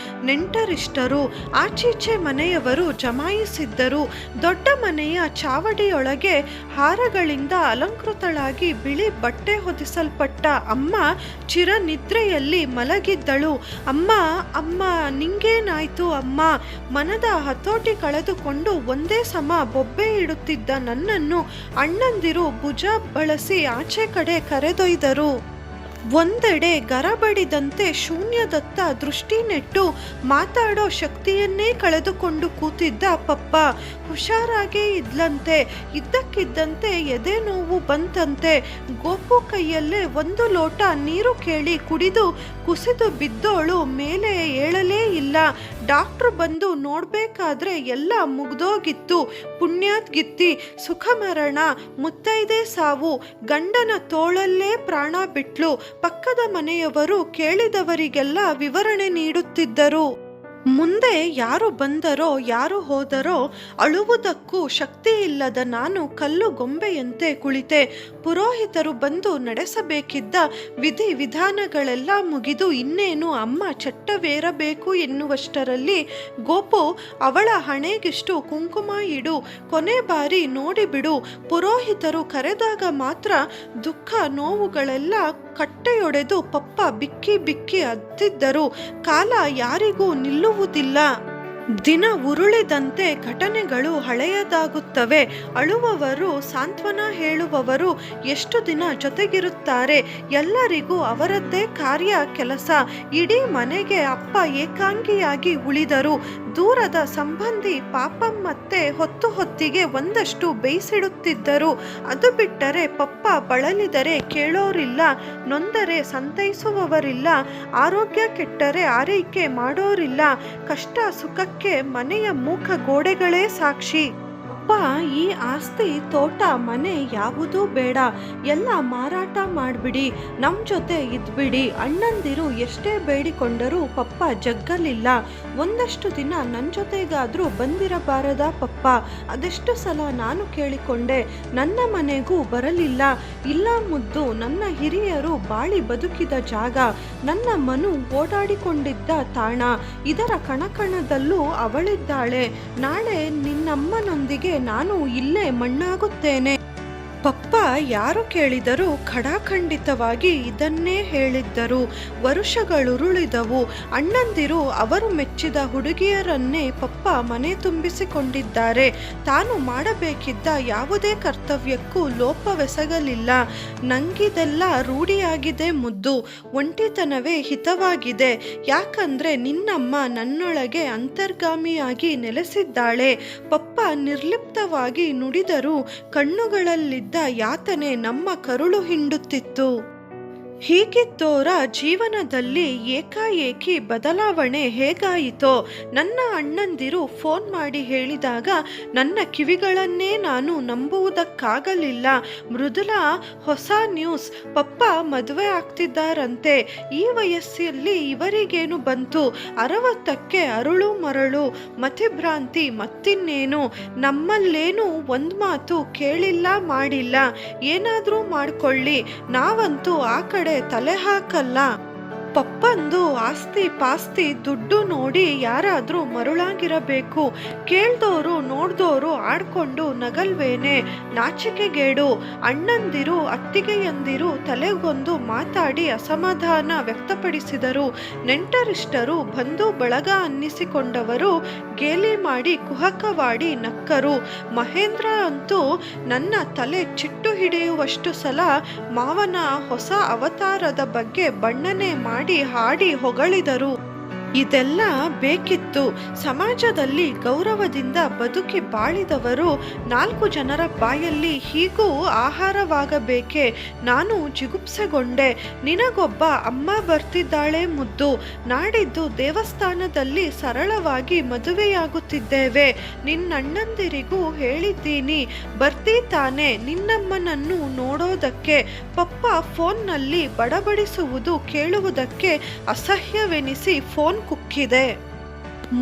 Speaker 1: ನೆಂಟರಿಷ್ಟರು ಆಚೀಚೆ ಮನೆಯವರು ಜಮಾಯಿಸಿದ್ದರು. ದೊಡ್ಡ ಮನೆಯ ಚಾವಡಿಯೊಳಗೆ ಹಾರಗಳಿಂದ ಅಲಂಕೃತಳಾಗಿ ಬಿಳಿ ಬಟ್ಟೆ ಹೊದಿಸಲ್ಪಟ್ಟ ಅಮ್ಮ ಚಿರನಿದ್ರೆಯಲ್ಲಿ ಮಲಗಿದ್ದಳು. ಅಮ್ಮ ಅಮ್ಮ ನಿಂಗೇನಾಯ್ತು ಅಮ್ಮ? ಮನದ ಹತೋಟಿ ಕಳೆದುಕೊಂಡು ಒಂದೇ ಸಮ ಬೊಬ್ಬೆ ಇಡುತ್ತಿದ್ದ ನನ್ನನ್ನು ಅಣ್ಣಂದಿರು ಭುಜ ಬಳಸಿ ಆಚೆ ಕಡೆ ಕರೆದೊಯ್ದರು. ಒಂದೆಡೆ ಗರಬಡಿದಂತೆ ಶೂನ್ಯದತ್ತ ದೃಷ್ಟಿ ನೆಟ್ಟು ಮಾತಾಡೋ ಶಕ್ತಿಯನ್ನೇ ಕಳೆದುಕೊಂಡು ಕೂತಿದ್ದ ಪಪ್ಪ ಹುಷಾರಾಗೇ ಇದ್ಲಂತೆ. ಇದ್ದಕ್ಕಿದ್ದಂತೆ ಎದೆ ನೋವು ಬಂತಂತೆ. ಗೋಪು ಕೈಯಲ್ಲೇ ಒಂದು ಲೋಟ ನೀರು ಕೇಳಿ ಕುಡಿದು ಕುಸಿದು ಬಿದ್ದೋಳು ಮೇಲೆ ಏಳಲೇ ಇಲ್ಲ. ಡಾಕ್ಟ್ರು ಬಂದು ನೋಡ್ಬೇಕಾದ್ರೆ ಎಲ್ಲ ಮುಗ್ದೋಗಿತ್ತು. ಪುಣ್ಯಾತ್ಗಿತ್ತಿ ಸುಖ ಮರಣ, ಮುತ್ತೈದೆ ಸಾವು, ಗಂಡನ ತೋಳಲ್ಲೇ ಪ್ರಾಣ ಬಿಟ್ಲು. ಪಕ್ಕದ ಮನೆಯವರು ಕೇಳಿದವರಿಗೆಲ್ಲ ವಿವರಣೆ ನೀಡುತ್ತಿದ್ದರು. ಮುಂದೆ ಯಾರು ಬಂದರೋ ಯಾರು ಹೋದರೋ ಅಳುವುದಕ್ಕೂ ಶಕ್ತಿಯಿಲ್ಲದ ನಾನು ಕಲ್ಲು ಗೊಂಬೆಯಂತೆ ಕುಳಿತೆ. ಪುರೋಹಿತರು ಬಂದು ನಡೆಸಬೇಕಿದ್ದ ವಿಧಿ ವಿಧಾನಗಳೆಲ್ಲ ಮುಗಿದು ಇನ್ನೇನು ಅಮ್ಮ ಚಟ್ಟವೇರಬೇಕು ಎನ್ನುವಷ್ಟರಲ್ಲಿ ಗೋಪು ಅವಳ ಹಣೆಗಿಷ್ಟು ಕುಂಕುಮ ಇಡು, ಕೊನೆ ಬಾರಿ ನೋಡಿಬಿಡು. ಪುರೋಹಿತರು ಕರೆದಾಗ ಮಾತ್ರ ದುಃಖ ನೋವುಗಳೆಲ್ಲ ಕಟ್ಟೆಯೊಡೆದು ಪಪ್ಪ ಬಿಕ್ಕಿ ಬಿಕ್ಕಿ ಅತ್ತಿದ್ದರು. ಕಾಲ ಯಾರಿಗೂ ನಿಲ್ಲುವುದಿಲ್ಲ. ದಿನ ಉರುಳಿದಂತೆ ಘಟನೆಗಳು ಹಳೆಯದಾಗುತ್ತವೆ. ಅಳುವವರು ಸಾಂತ್ವನ ಹೇಳುವವರು ಎಷ್ಟು ದಿನ ಜೊತೆಗಿರುತ್ತಾರೆ? ಎಲ್ಲರಿಗೂ ಅವರದ್ದೇ ಕಾರ್ಯ ಕೆಲಸ. ಇಡೀ ಮನೆಗೆ ಅಪ್ಪ ಏಕಾಂಗಿಯಾಗಿ ಉಳಿದರು. ದೂರದ ಸಂಬಂಧಿ ಪಾಪಮ್ಮತ್ತೆ ಹೊತ್ತು ಹೊತ್ತಿಗೆ ಒಂದಷ್ಟು ಬೇಯಿಸಿಡುತ್ತಿದ್ದರು. ಅದು ಬಿಟ್ಟರೆ ಪಪ್ಪ ಬಳಲಿದರೆ ಕೇಳೋರಿಲ್ಲ, ನೊಂದರೆ ಸಂತೈಸುವವರಿಲ್ಲ, ಆರೋಗ್ಯ ಕೆಟ್ಟರೆ ಆರೈಕೆ ಮಾಡೋರಿಲ್ಲ. ಕಷ್ಟ ಸುಖಕ್ಕೆ ಮನೆಯ ಮೂಕ ಗೋಡೆಗಳೇ ಸಾಕ್ಷಿ. ಅಪ್ಪ ಈ ಆಸ್ತಿ ತೋಟ ಮನೆ ಯಾವುದೂ ಬೇಡ, ಎಲ್ಲ ಮಾರಾಟ ಮಾಡಿಬಿಡಿ, ನಮ್ಮ ಜೊತೆ ಇದ್ಬಿಡಿ. ಅಣ್ಣಂದಿರು ಎಷ್ಟೇ ಬೇಡಿಕೊಂಡರೂ ಪಪ್ಪ ಜಗ್ಗಲಿಲ್ಲ. ಒಂದಷ್ಟು ದಿನ ನನ್ನ ಜೊತೆಗಾದರೂ ಬಂದಿರಬಾರದ ಪಪ್ಪ? ಅದೆಷ್ಟು ಸಲ ನಾನು ಕೇಳಿಕೊಂಡೆ. ನನ್ನ ಮನೆಗೂ ಬರಲಿಲ್ಲ. ಇಲ್ಲ ಮುದ್ದು, ನನ್ನ ಹಿರಿಯರು ಬಾಳಿ ಬದುಕಿದ ಜಾಗ, ನನ್ನ ಮನು ಓಡಾಡಿಕೊಂಡಿದ್ದ ತಾಣ. ಇದರ ಕಣಕಣದಲ್ಲೂ ಅವಳಿದ್ದಾಳೆ. ನಾಳೆ ನಿನ್ನಮ್ಮನೊಂದಿಗೆ ನಾನು ಇಲ್ಲೇ ಮಣ್ಣಾಗುತ್ತೇನೆ. ಪಪ್ಪ ಯಾರು ಕೇಳಿದರೂ ಖಡಾಖಂಡಿತವಾಗಿ ಇದನ್ನೇ ಹೇಳಿದ್ದರು. ವರುಷಗಳುರುಳಿದವು. ಅಣ್ಣಂದಿರು ಅವರು ಮೆಚ್ಚಿದ ಹುಡುಗಿಯರನ್ನೇ ಪಪ್ಪ ಮನೆ ತುಂಬಿಸಿಕೊಂಡಿದ್ದಾರೆ. ತಾನು ಮಾಡಬೇಕಿದ್ದ ಯಾವುದೇ ಕರ್ತವ್ಯಕ್ಕೂ ಲೋಪವೆಸಗಲಿಲ್ಲ. ನಂಗಿದೆಲ್ಲ ರೂಢಿಯಾಗಿದೆ ಮುದ್ದು. ಒಂಟಿತನವೇ ಹಿತವಾಗಿದೆ. ಯಾಕಂದ್ರೆ ನಿನ್ನಮ್ಮ ನನ್ನೊಳಗೆ ಅಂತರ್ಗಾಮಿಯಾಗಿ ನೆಲೆಸಿದ್ದಾಳೆ. ಪಪ್ಪ ನಿರ್ಲಿಪ್ತವಾಗಿ ನುಡಿದರೂ ಕಣ್ಣುಗಳಲ್ಲಿದ್ದ ಯಾತನೆ ನಮ್ಮ ಕರುಳು ಹಿಂಡುತ್ತಿತ್ತು. ಹೀಗಿದ್ದೋರ ಜೀವನದಲ್ಲಿ ಏಕಾಏಕಿ ಬದಲಾವಣೆ ಹೇಗಾಯಿತೋ? ನನ್ನ ಅಣ್ಣಂದಿರು ಫೋನ್ ಮಾಡಿ ಹೇಳಿದಾಗ ನನ್ನ ಕಿವಿಗಳನ್ನೇ ನಾನು ನಂಬುವುದಕ್ಕಾಗಲಿಲ್ಲ. ಮೃದುಲಾ ಹೊಸ ನ್ಯೂಸ್, ಪಪ್ಪ ಮದುವೆ ಆಗ್ತಿದ್ದಾರಂತೆ. ಈ ವಯಸ್ಸಲ್ಲಿ ಇವರಿಗೇನು ಬಂತು? 60ಕ್ಕೆ ಅರುಳು ಮರಳು, ಮತಿಭ್ರಾಂತಿ, ಮತ್ತಿನ್ನೇನು? ನಮ್ಮಲ್ಲೇನು ಒಂದು ಮಾತು ಕೇಳಿಲ್ಲ ಮಾಡಿಲ್ಲ. ಏನಾದರೂ ಮಾಡ್ಕೊಳ್ಳಿ, ನಾವಂತೂ ಆ ಕಡೆ ತಲೆ ಹಾಕಲ್ಲ. ಪಪ್ಪಂದು ಆಸ್ತಿ ಪಾಸ್ತಿ ದುಡ್ಡು ನೋಡಿ ಯಾರಾದ್ರೂ ಮರುಳಾಗಿರಬೇಕು. ಕೇಳ್ದೋರು ನೋಡ್ದೋರು ಆಡ್ಕೊಂಡು ನಗಲ್ವೇನೆ? ನಾಚಿಕೆಗೇಡು. ಅಣ್ಣಂದಿರು ಅತ್ತಿಗೆಯಂದಿರು ತಲೆಗೊಂದು ಮಾತಾಡಿ ಅಸಮಾಧಾನ ವ್ಯಕ್ತಪಡಿಸಿದರು. ನೆಂಟರಿಷ್ಟರು ಬಂಧು ಬಳಗ ಅನ್ನಿಸಿಕೊಂಡವರು ಗೇಲಿ ಮಾಡಿ ಕುಹಕವಾಡಿ ನಕ್ಕರು. ಮಹೇಂದ್ರ ಅಂತೂ ನನ್ನ ತಲೆ ಚಿಟ್ಟು ಹಿಡಿಯುವಷ್ಟು ಸಲ ಮಾವನ ಹೊಸ ಅವತಾರದ ಬಗ್ಗೆ ಬಣ್ಣನೆ ಮಾಡಿ ಹಾಡಿ ಹೊಗಳಿದರು. ಇದೆಲ್ಲ ಬೇಕಿತ್ತು. ಸಮಾಜದಲ್ಲಿ ಗೌರವದಿಂದ ಬದುಕಿ ಬಾಳಿದವರು 4 ಜನರ ಬಾಯಲ್ಲಿ ಹೀಗೂ ಆಹಾರವಾಗಬೇಕೆ? ನಾನು ಜಿಗುಪ್ಸೆಗೊಂಡೆ. ನಿನಗೊಬ್ಬ ಅಮ್ಮ ಬರ್ತಿದ್ದಾಳೆ ಮುದ್ದು. ನಾಡಿದ್ದು ದೇವಸ್ಥಾನದಲ್ಲಿ ಸರಳವಾಗಿ ಮದುವೆಯಾಗುತ್ತಿದ್ದೇವೆ. ನಿನ್ನಣ್ಣಂದಿರಿಗೂ ಹೇಳಿದ್ದೀನಿ, ಬರ್ತೀ ತಾನೆ ನಿನ್ನಮ್ಮನನ್ನು ನೋಡೋದಕ್ಕೆ? ಪಪ್ಪ ಫೋನ್ನಲ್ಲಿ ಬಡಬಡಿಸುವುದು ಕೇಳುವುದಕ್ಕೆ ಅಸಹ್ಯವೆನಿಸಿ ಫೋನ್ ಕುಕ್ಕಿದೆ.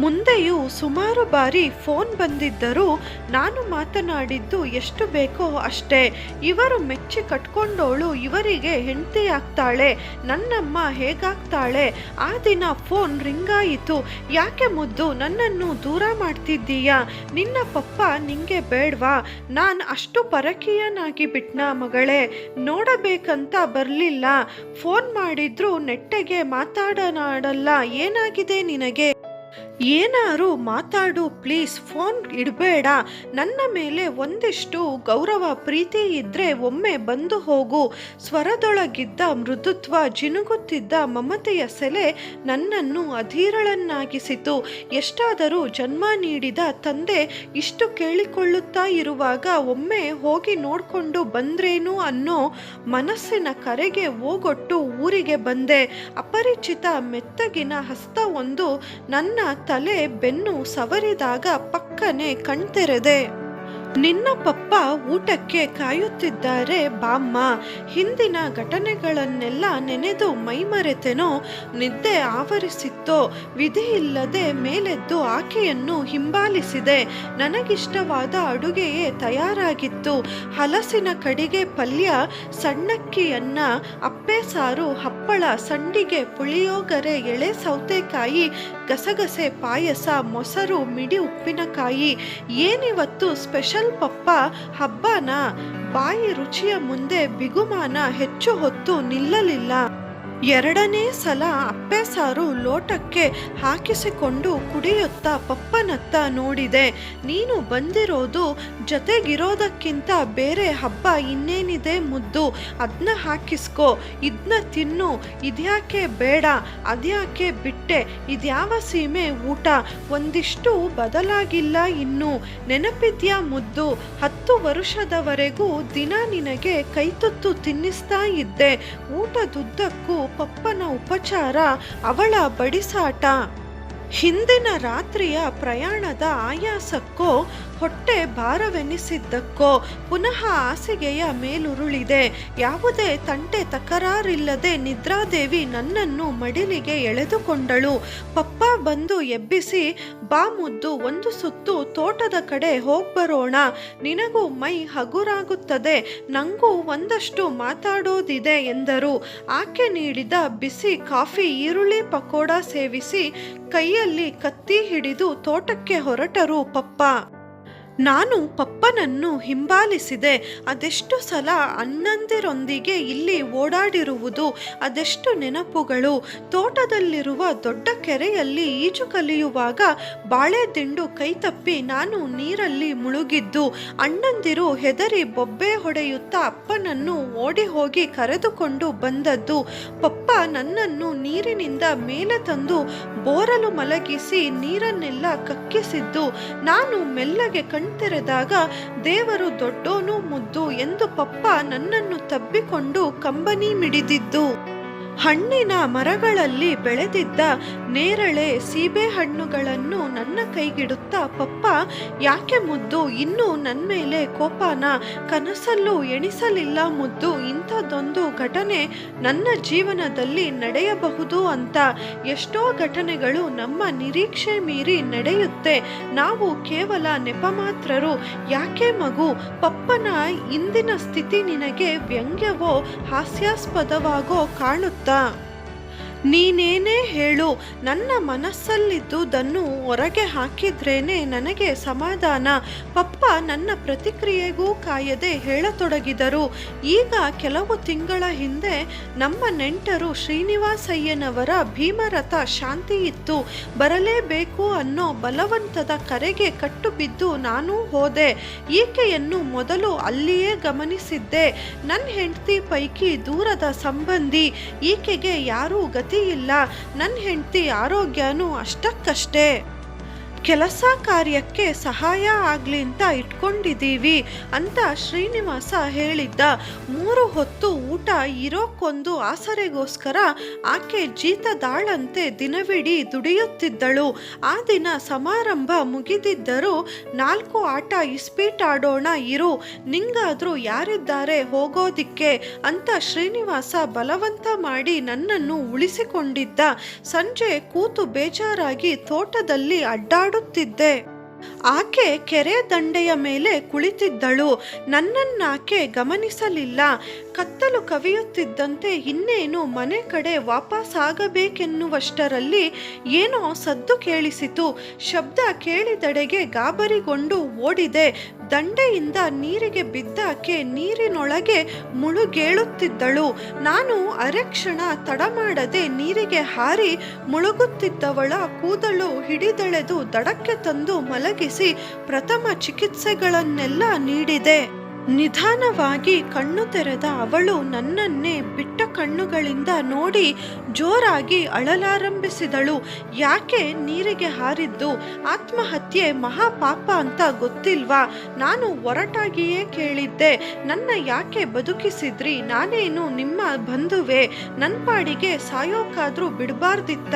Speaker 1: ಮುಂದೆಯೂ ಸುಮಾರು ಬಾರಿ ಫೋನ್ ಬಂದಿದ್ದರೂ ನಾನು ಮಾತನಾಡಿದ್ದು ಎಷ್ಟು ಬೇಕೋ ಅಷ್ಟೇ. ಇವರು ಮೆಚ್ಚಿ ಕಟ್ಕೊಂಡೋಳು ಇವರಿಗೆ ಹೆಂಡತಿಯಾಗ್ತಾಳೆ, ನನ್ನಮ್ಮ ಹೇಗಾಗ್ತಾಳೆ? ಆ ದಿನ ಫೋನ್ ರಿಂಗಾಯಿತು. ಯಾಕೆ ಮುದ್ದು ನನ್ನನ್ನು ದೂರ ಮಾಡ್ತಿದ್ದೀಯಾ? ನಿನ್ನ ಪಪ್ಪ ನಿಂಗೆ ಬೇಡ್ವಾ? ನಾನು ಅಷ್ಟು ಪರಕೀಯನಾಗಿ ಬಿಟ್ನಾ ಮಗಳೇ? ನೋಡಬೇಕಂತ ಬರಲಿಲ್ಲ. ಫೋನ್ ಮಾಡಿದ್ರು ನೆಟ್ಟಗೆ ಮಾತಾಡನಾಡಲ್ಲ. ಏನಾಗಿದೆ ನಿನಗೆ? ಏನಾರು ಮಾತಾಡು ಪ್ಲೀಸ್, ಫೋನ್ ಇಡಬೇಡ. ನನ್ನ ಮೇಲೆ ಒಂದಿಷ್ಟು ಗೌರವ ಪ್ರೀತಿ ಇದ್ರೆ ಒಮ್ಮೆ ಬಂದು ಹೋಗು. ಸ್ವರದೊಳಗಿದ್ದ ಮೃದುತ್ವ, ಜಿನುಗುತ್ತಿದ್ದ ಮಮತೆಯ ಸೆಲೆ ನನ್ನನ್ನು ಅಧೀರಳನ್ನಾಗಿಸಿತು. ಎಷ್ಟಾದರೂ ಜನ್ಮ ನೀಡಿದ ತಂದೆ ಇಷ್ಟು ಕೇಳಿಕೊಳ್ಳುತ್ತಾ ಇರುವಾಗ ಒಮ್ಮೆ ಹೋಗಿ ನೋಡ್ಕೊಂಡು ಬಂದ್ರೇನು ಅನ್ನೋ ಮನಸ್ಸಿನ ಕರೆಗೆ ಓಗೊಟ್ಟು ಊರಿಗೆ ಬಂದೆ. ಅಪರಿಚಿತ ಮೆತ್ತಗಿನ ಹಸ್ತ ಒಂದು ನನ್ನ ತಲೆ ಬೆನ್ನು ಸವರಿದಾಗ ಪಕ್ಕನೆ ಕಣ್ತೆರೆದೆ. ನಿನ್ನ ಪಪ್ಪ ಊಟಕ್ಕೆ ಕಾಯುತ್ತಿದ್ದಾರೆ ಬಾಮ್ಮ. ಹಿಂದಿನ ಘಟನೆಗಳನ್ನೆಲ್ಲ ನೆನೆದು ಮೈಮರೆತೆನೋ, ನಿದ್ದೆ ಆವರಿಸಿತ್ತೋ, ವಿಧಿ ಇಲ್ಲದೆ ಮೇಲೆದ್ದು ಆಕೆಯನ್ನು ಹಿಂಬಾಲಿಸಿದೆ. ನನಗಿಷ್ಟವಾದ ಅಡುಗೆಯೇ ತಯಾರಾಗಿತ್ತು. ಹಲಸಿನ ಕಡಿಗೆ ಪಲ್ಯ, ಸಣ್ಣಕ್ಕಿ ಅನ್ನ, ಅಪ್ಪೆ ಸಾರು, ಹಪ್ಪಳ, ಸಂಡಿಗೆ, ಪುಳಿಯೋಗರೆ, ಎಳೆ ಸೌತೆಕಾಯಿ, ಗಸಗಸೆ ಪಾಯಸ, ಮೊಸರು, ಮಿಡಿ ಉಪ್ಪಿನಕಾಯಿ. ಏನಿವತ್ತು ಸ್ಪೆಷಲ್ ಪಪ್ಪ, ಹಬ್ಬನ? ಬಾಯಿ ರುಚಿಯ ಮುಂದೆ ಬಿಗುಮಾನ ಹೆಚ್ಚು ಹೊತ್ತು ನಿಲ್ಲಲಿಲ್ಲ. ಎರಡನೇ ಸಲ ಅಪ್ಪೆ ಸಾರು ಲೋಟಕ್ಕೆ ಹಾಕಿಸಿಕೊಂಡು ಕುಡಿಯುತ್ತಾ ಪಪ್ಪನತ್ತ ನೋಡಿದೆ. ನೀನು ಬಂದಿರೋದು ಜೊತೆಗಿರೋದಕ್ಕಿಂತ ಬೇರೆ ಹಬ್ಬ ಇನ್ನೇನಿದೆ ಮುದ್ದು? ಅದನ್ನ ಹಾಕಿಸ್ಕೊ, ಇದನ್ನ ತಿನ್ನು. ಇದ್ಯಾಕೆ ಬೇಡ, ಅದ್ಯಾಕೆ ಬಿಟ್ಟೆ? ಇದ್ಯಾವ ಸೀಮೆ ಊಟ? ಒಂದಿಷ್ಟು ಬದಲಾಗಿಲ್ಲ ಇನ್ನು. ನೆನಪಿದ್ಯಾ ಮುದ್ದು? 10 ವರ್ಷದವರೆಗೂ ದಿನ ನಿನಗೆ ಕೈತುತ್ತು ತಿನ್ನಿಸ್ತಾ ಇದ್ದೆ. ಊಟದುದ್ದಕ್ಕೂ ಪಪ್ಪನ ಉಪಚಾರ, ಅವಳ ಬಡಿಸಾಟ. ಹಿಂದಿನ ರಾತ್ರಿಯ ಪ್ರಯಾಣದ ಆಯಾಸಕ್ಕೋ ಹೊಟ್ಟೆ ಭಾರವೆನಿಸಿದ್ದಕ್ಕೋ ಪುನಃ ಹಾಸಿಗೆಯ ಮೇಲುರುಳಿದೆ. ಯಾವುದೇ ತಂಟೆ ತಕರಾರಿಲ್ಲದೆ ನಿದ್ರಾದೇವಿ ನನ್ನನ್ನು ಮಡಿಲಿಗೆ ಎಳೆದುಕೊಂಡಳು. ಪಪ್ಪ ಬಂದು ಎಬ್ಬಿಸಿ, ಬಾ ಮುದ್ದು, ಒಂದು ಸುತ್ತು ತೋಟದ ಕಡೆ ಹೋಗ್ಬರೋಣ. ನಿನಗೂ ಮೈ ಹಗುರಾಗುತ್ತದೆ, ನಂಗೂ ಒಂದಷ್ಟು ಮಾತಾಡೋದಿದೆ ಎಂದರು. ಆಕೆ ನೀಡಿದ ಬಿಸಿ ಕಾಫಿ, ಈರುಳ್ಳಿ ಪಕೋಡ ಸೇವಿಸಿ ಕೈಯಲ್ಲಿ ಕತ್ತಿ ಹಿಡಿದು ತೋಟಕ್ಕೆ ಹೊರಟರು ಪಪ್ಪ. ನಾನು ಪಪ್ಪನನ್ನು ಹಿಂಬಾಲಿಸಿದೆ. ಅದೆಷ್ಟು ಸಲ ಅಣ್ಣಂದಿರೊಂದಿಗೆ ಇಲ್ಲಿ ಓಡಾಡಿರುವುದು, ಅದೆಷ್ಟು ನೆನಪುಗಳು. ತೋಟದಲ್ಲಿರುವ ದೊಡ್ಡ ಕೆರೆಯಲ್ಲಿ ಈಜು ಕಲಿಯುವಾಗ ಬಾಳೆ ದಿಂಡು ಕೈತಪ್ಪಿ ನಾನು ನೀರಲ್ಲಿ ಮುಳುಗಿದ್ದು, ಅಣ್ಣಂದಿರು ಹೆದರಿ ಬೊಬ್ಬೆ ಹೊಡೆಯುತ್ತಾ ಅಪ್ಪನನ್ನು ಓಡಿ ಹೋಗಿ ಕರೆದುಕೊಂಡು ಬಂದದ್ದು, ಪಪ್ಪ ನನ್ನನ್ನು ನೀರಿನಿಂದ ಮೇಲೆ ತಂದು ಬೋರಲು ಮಲಗಿಸಿ ನೀರನ್ನೆಲ್ಲ ಕಕ್ಕಿಸಿದ್ದು, ನಾನು ಮೆಲ್ಲಗೆ ಕಣ್ತೆರೆದಾಗ ದೇವರು ದೊಡ್ಡೋನು ಮುದ್ದು ಎಂದು ಪಪ್ಪ ನನ್ನನ್ನು ತಬ್ಬಿಕೊಂಡು ಕಂಬನಿ ಮಿಡಿದಿದ್ದು, ಹಣ್ಣಿನ ಮರಗಳಲ್ಲಿ ಬೆಳೆದಿದ್ದ ನೇರಳೆ, ಸೀಬೆ ಹಣ್ಣುಗಳನ್ನು ನನ್ನ ಕೈಗಿಡುತ್ತಾ ಪಪ್ಪ, ಯಾಕೆ ಮುದ್ದು ಇನ್ನೂ ನನ್ನ ಮೇಲೆ ಕೋಪನ? ಕನಸಲ್ಲೂ ಎಣಿಸಲಿಲ್ಲ ಮುದ್ದು ಇಂಥದ್ದೊಂದು ಘಟನೆ ನನ್ನ ಜೀವನದಲ್ಲಿ ನಡೆಯಬಹುದು ಅಂತ. ಎಷ್ಟೋ ಘಟನೆಗಳು ನಮ್ಮ ನಿರೀಕ್ಷೆ ಮೀರಿ ನಡೆಯುತ್ತೆ. ನಾವು ಕೇವಲ ನೆಪಮಾತ್ರರು. ಯಾಕೆ ಮಗು? ಪಪ್ಪನ ಇಂದಿನ ಸ್ಥಿತಿ ನಿನಗೆ ವ್ಯಂಗ್ಯವೋ ಹಾಸ್ಯಾಸ್ಪದವಾಗೋ ಕಾಣುತ್ತಾ? ನೀನೇನೇ ಹೇಳು, ನನ್ನ ಮನಸ್ಸಲ್ಲಿದ್ದುದನ್ನು ಹೊರಗೆ ಹಾಕಿದ್ರೇನೆ ನನಗೆ ಸಮಾಧಾನ. ಪಪ್ಪ ನನ್ನ ಪ್ರತಿಕ್ರಿಯೆಗೂ ಕಾಯದೆ ಹೇಳತೊಡಗಿದರು. ಈಗ ಕೆಲವು ತಿಂಗಳ ಹಿಂದೆ ನಮ್ಮ ನೆಂಟರು ಶ್ರೀನಿವಾಸಯ್ಯನವರ ಭೀಮರಥ ಶಾಂತಿ ಇತ್ತು. ಬರಲೇಬೇಕು ಅನ್ನೋ ಬಲವಂತದ ಕರೆಗೆ ಕಟ್ಟು ಬಿದ್ದು ನಾನು ಹೋದೆ. ಈಕೆಯನ್ನು ಮೊದಲು ಅಲ್ಲಿಯೇ ಗಮನಿಸಿದ್ದೆ. ನನ್ನ ಹೆಂಡತಿ ಪೈಕಿ ದೂರದ ಸಂಬಂಧಿ. ಈಕೆಗೆ ಯಾರೂ ಗತಿ ಇಲ್ಲ. ನನ್ನ ಹೆಂಡತಿ ಆರೋಗ್ಯನೂ ಅಷ್ಟಕ್ಕಷ್ಟೇ. ಕೆಲಸ ಕಾರ್ಯಕ್ಕೆ ಸಹಾಯ ಆಗ್ಲಿ ಅಂತ ಇಟ್ಕೊಂಡಿದ್ದೀವಿ ಅಂತ ಶ್ರೀನಿವಾಸ ಹೇಳಿದ್ದ. 3 ಹೊತ್ತು ಊಟ ಇರೋಕ್ಕೊಂದು ಆಸರೆಗೋಸ್ಕರ ಆಕೆ ಜೀತದಾಳಂತೆ ದಿನವಿಡೀ ದುಡಿಯುತ್ತಿದ್ದಳು. ಆ ದಿನ ಸಮಾರಂಭ ಮುಗಿದಿದ್ದರೂ 4 ಆಟ ಇಸ್ಪೀಟ್ ಆಡೋಣ ಇರು, ನಿಂಗಾದ್ರೂ ಯಾರಿದ್ದಾರೆ ಹೋಗೋದಿಕ್ಕೆ ಅಂತ ಶ್ರೀನಿವಾಸ ಬಲವಂತ ಮಾಡಿ ನನ್ನನ್ನು ಉಳಿಸಿಕೊಂಡಿದ್ದ. ಸಂಜೆ ಕೂತು ಬೇಜಾರಾಗಿ ತೋಟದಲ್ಲಿ ಅಡ್ಡಾಡುತ್ತಿದ್ದೆ. ಆಕೆ ಕೆರೆ ದಂಡೆಯ ಮೇಲೆ ಕುಳಿತಿದ್ದಳು. ನನ್ನನ್ನಾಕೆ ಗಮನಿಸಲಿಲ್ಲ. ಕತ್ತಲು ಕವಿಯುತ್ತಿದ್ದಂತೆ ಇನ್ನೇನು ಮನೆ ಕಡೆ ವಾಪಸ್ಸಾಗಬೇಕೆನ್ನುವಷ್ಟರಲ್ಲಿ ಏನೋ ಸದ್ದು ಕೇಳಿಸಿತು. ಶಬ್ದ ಕೇಳಿದೆಡೆಗೆ ಗಾಬರಿಗೊಂಡು ಓಡಿದೆ. ದಂಡೆಯಿಂದ ನೀರಿಗೆ ಬಿದ್ದಾಕೆ ನೀರಿನೊಳಗೆ ಮುಳುಗೇಳುತ್ತಿದ್ದಳು. ನಾನು ಅರೆಕ್ಷಣ ತಡ ಮಾಡದೆ ನೀರಿಗೆ ಹಾರಿ ಮುಳುಗುತ್ತಿದ್ದವಳ ಕೂದಲು ಹಿಡಿದೆಳೆದು ದಡಕ್ಕೆ ತಂದು ಮಲಗಿಸಿ ಪ್ರಥಮ ಚಿಕಿತ್ಸೆಗಳನ್ನೆಲ್ಲ ನೀಡಿದೆ. ನಿಧಾನವಾಗಿ ಕಣ್ಣು ತೆರೆದ ಅವಳು ನನ್ನನ್ನೇ ಬಿಟ್ಟ ಕಣ್ಣುಗಳಿಂದ ನೋಡಿ ಜೋರಾಗಿ ಅಳಲಾರಂಭಿಸಿದಳು. ಯಾಕೆ ನೀರಿಗೆ ಹಾರಿದ್ದು? ಆತ್ಮಹತ್ಯೆ ಮಹಾಪಾಪ ಅಂತ ಗೊತ್ತಿಲ್ವಾ? ನಾನು ಒರಟಾಗಿಯೇ ಕೇಳಿದ್ದೆ. ನನ್ನ ಯಾಕೆ ಬದುಕಿಸಿದ್ರಿ? ನಾನೇನು ನಿಮ್ಮ ಬಂಧುವೆ? ನನ್ನ ಪಾಡಿಗೆ ಸಾಯೋಕಾದ್ರೂ ಬಿಡಬಾರ್ದಿತ್ತ?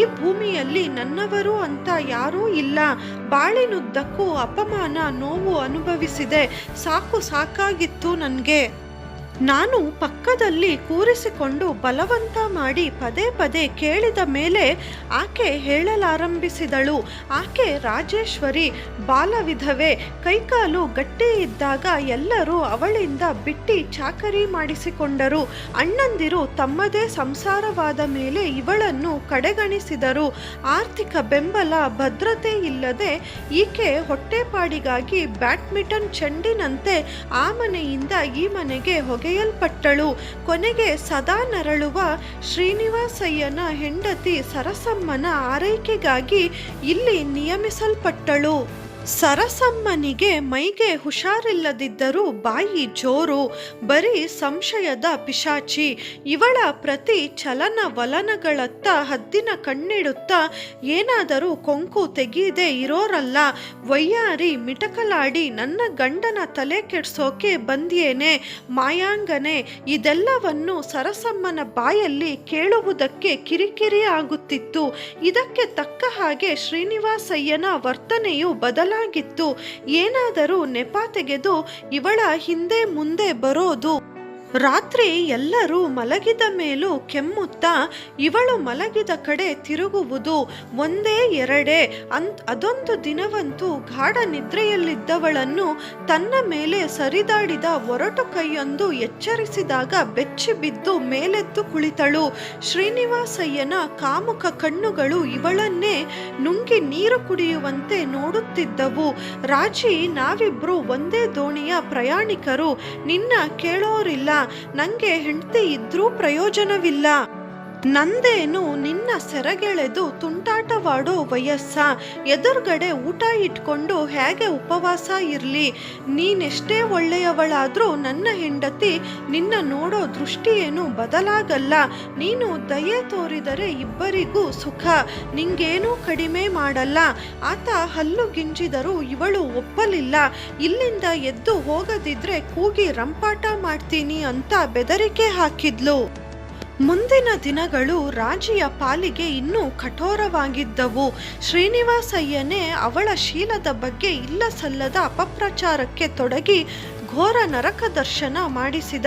Speaker 1: ಈ ಭೂಮಿಯಲ್ಲಿ ನನ್ನವರು ಅಂತ ಯಾರೂ ಇಲ್ಲ. ಬಾಳಿನುದ್ದಕ್ಕೂ ಅಪಮಾನ ನೋವು ಅನುಭವಿಸಿದೆ. ಸಾಕಾಗಿತ್ತು ನನಗೆ. ನಾನು ಪಕ್ಕದಲ್ಲಿ ಕೂರಿಸಿಕೊಂಡು ಬಲವಂತ ಮಾಡಿ ಪದೇ ಪದೇ ಕೇಳಿದ ಮೇಲೆ ಆಕೆ ಹೇಳಲಾರಂಭಿಸಿದಳು. ಆಕೆ ರಾಜೇಶ್ವರಿ, ಬಾಲವಿಧವೆ. ಕೈಕಾಲು ಗಟ್ಟಿ ಇದ್ದಾಗ ಎಲ್ಲರೂ ಅವಳಿಂದ ಬಿಟ್ಟಿ ಚಾಕರಿ ಮಾಡಿಸಿಕೊಂಡರು. ಅಣ್ಣಂದಿರು ತಮ್ಮದೇ ಸಂಸಾರವಾದ ಮೇಲೆ ಇವಳನ್ನು ಕಡೆಗಣಿಸಿದರು. ಆರ್ಥಿಕ ಬೆಂಬಲ ಭದ್ರತೆ ಇಲ್ಲದೆ ಈಕೆ ಹೊಟ್ಟೆಪಾಡಿಗಾಗಿ ಬ್ಯಾಡ್ಮಿಂಟನ್ ಚೆಂಡಿನಂತೆ ಆ ಮನೆಯಿಂದ ಈ ಮನೆಗೆ ಹೊಗೆಯಲ್ಪಟ್ಟಳು. ಕೊನೆಗೆ ಸದಾ ನರಳುವ ಶ್ರೀನಿವಾಸಯ್ಯನ ಹೆಂಡತಿ ಸರಸಮ್ಮನ ಆರೈಕೆಗಾಗಿ ಇಲ್ಲಿ ನಿಯಮಿಸಲ್ಪಟ್ಟಳು. ಸರಸಮ್ಮನಿಗೆ ಮೈಗೆ ಹುಷಾರಿಲ್ಲದಿದ್ದರೂ ಬಾಯಿ ಜೋರು, ಬರೀ ಸಂಶಯದ ಪಿಶಾಚಿ. ಇವಳ ಪ್ರತಿ ಚಲನವಲನಗಳತ್ತ ಹದ್ದಿನ ಕಣ್ಣಿಡುತ್ತಾ ಏನಾದರೂ ಕೊಂಕು ತೆಗೆಯದೆ ಇರೋರಲ್ಲ. ವಯ್ಯಾರಿ ಮಿಟಕಲಾಡಿ ನನ್ನ ಗಂಡನ ತಲೆ ಕೆಡ್ಸೋಕೆ ಬಂದ್ಯೇನೆ ಮಾಯಾಂಗನೆ, ಇದೆಲ್ಲವನ್ನು ಸರಸಮ್ಮನ ಬಾಯಲ್ಲಿ ಕೇಳುವುದಕ್ಕೆ ಕಿರಿಕಿರಿ ಆಗುತ್ತಿತ್ತು. ಇದಕ್ಕೆ ತಕ್ಕ ಹಾಗೆ ಶ್ರೀನಿವಾಸಯ್ಯನ ವರ್ತನೆಯು ಬದಲಾಗಿತ್ತು. ಏನಾದರೂ ನೆಪ ತೆಗೆದು ಇವಳ ಹಿಂದೆ ಮುಂದೆ ಬರೋದು. ರಾತ್ರಿ ಎಲ್ಲರೂ ಮಲಗಿದ ಮೇಲೂ ಕೆಮ್ಮುತ್ತಾ ಇವಳು ಮಲಗಿದ ಕಡೆ ತಿರುಗುವುದು. ಒಂದೇ ಎರಡೇ ಅದೊಂದು ದಿನವಂತೂ ಗಾಢ ನಿದ್ರೆಯಲ್ಲಿದ್ದವಳನ್ನು ತನ್ನ ಮೇಲೆ ಸರಿದಾಡಿದ ಒರಟು ಕೈಯೊಂದು ಎಚ್ಚರಿಸಿದಾಗ ಬೆಚ್ಚಿ ಬಿದ್ದು ಮೇಲೆದ್ದು ಕುಳಿತಳು. ಶ್ರೀನಿವಾಸಯ್ಯನ ಕಾಮುಕ ಕಣ್ಣುಗಳು ಇವಳನ್ನೇ ನುಂಗಿ ನೀರು ಕುಡಿಯುವಂತೆ ನೋಡುತ್ತಿದ್ದವು. ರಾಜಿ, ನಾವಿಬ್ರು ಒಂದೇ ದೋಣಿಯ ಪ್ರಯಾಣಿಕರು. ನಿನ್ನ ಕೇಳೋರಿಲ್ಲ. ನಂಗೆ ಹೆಂಡತಿ ಇದ್ರೂ ಪ್ರಯೋಜನವಿಲ್ಲ. ನಂದೇನು ನಿನ್ನ ಸೆರಗೆಳೆದು ತುಂಟಾಟವಾಡೋ ವಯಸ್ಸ? ಎದುರುಗಡೆ ಊಟ ಇಟ್ಕೊಂಡು ಹೇಗೆ ಉಪವಾಸ ಇರಲಿ? ನೀನೆಷ್ಟೇ ಒಳ್ಳೆಯವಳಾದ್ರೂ ನನ್ನ ಹೆಂಡತಿ ನಿನ್ನ ನೋಡೋ ದೃಷ್ಟಿ ಏನು ಬದಲಾಗಲ್ಲ. ನೀನು ದಯೆ ತೋರಿದರೆ ಇಬ್ಬರಿಗೂ ಸುಖ. ನಿಂಗೇನೂ ಕಡಿಮೆ ಮಾಡಲ್ಲ. ಆತ ಹಲ್ಲು ಗಿಂಜಿದರೂ ಇವಳು ಒಪ್ಪಲಿಲ್ಲ. ಇಲ್ಲಿಂದ ಎದ್ದು ಹೋಗದಿದ್ರೆ ಕೂಗಿ ರಂಪಾಟ ಮಾಡ್ತೀನಿ ಅಂತ ಬೆದರಿಕೆ ಹಾಕಿದ್ಲು. ಮುಂದಿನ ದಿನಗಳು ರಾಜಿಯ ಪಾಲಿಗೆ ಇನ್ನೂ ಕಠೋರವಾಗಿದ್ದವು. ಶ್ರೀನಿವಾಸಯ್ಯನೇ ಅವಳ ಶೀಲದ ಬಗ್ಗೆ ಇಲ್ಲ ಸಲ್ಲದ ಅಪಪ್ರಚಾರಕ್ಕೆ ತೊಡಗಿ ಘೋರ ನರಕ ದರ್ಶನ ಮಾಡಿಸಿದ.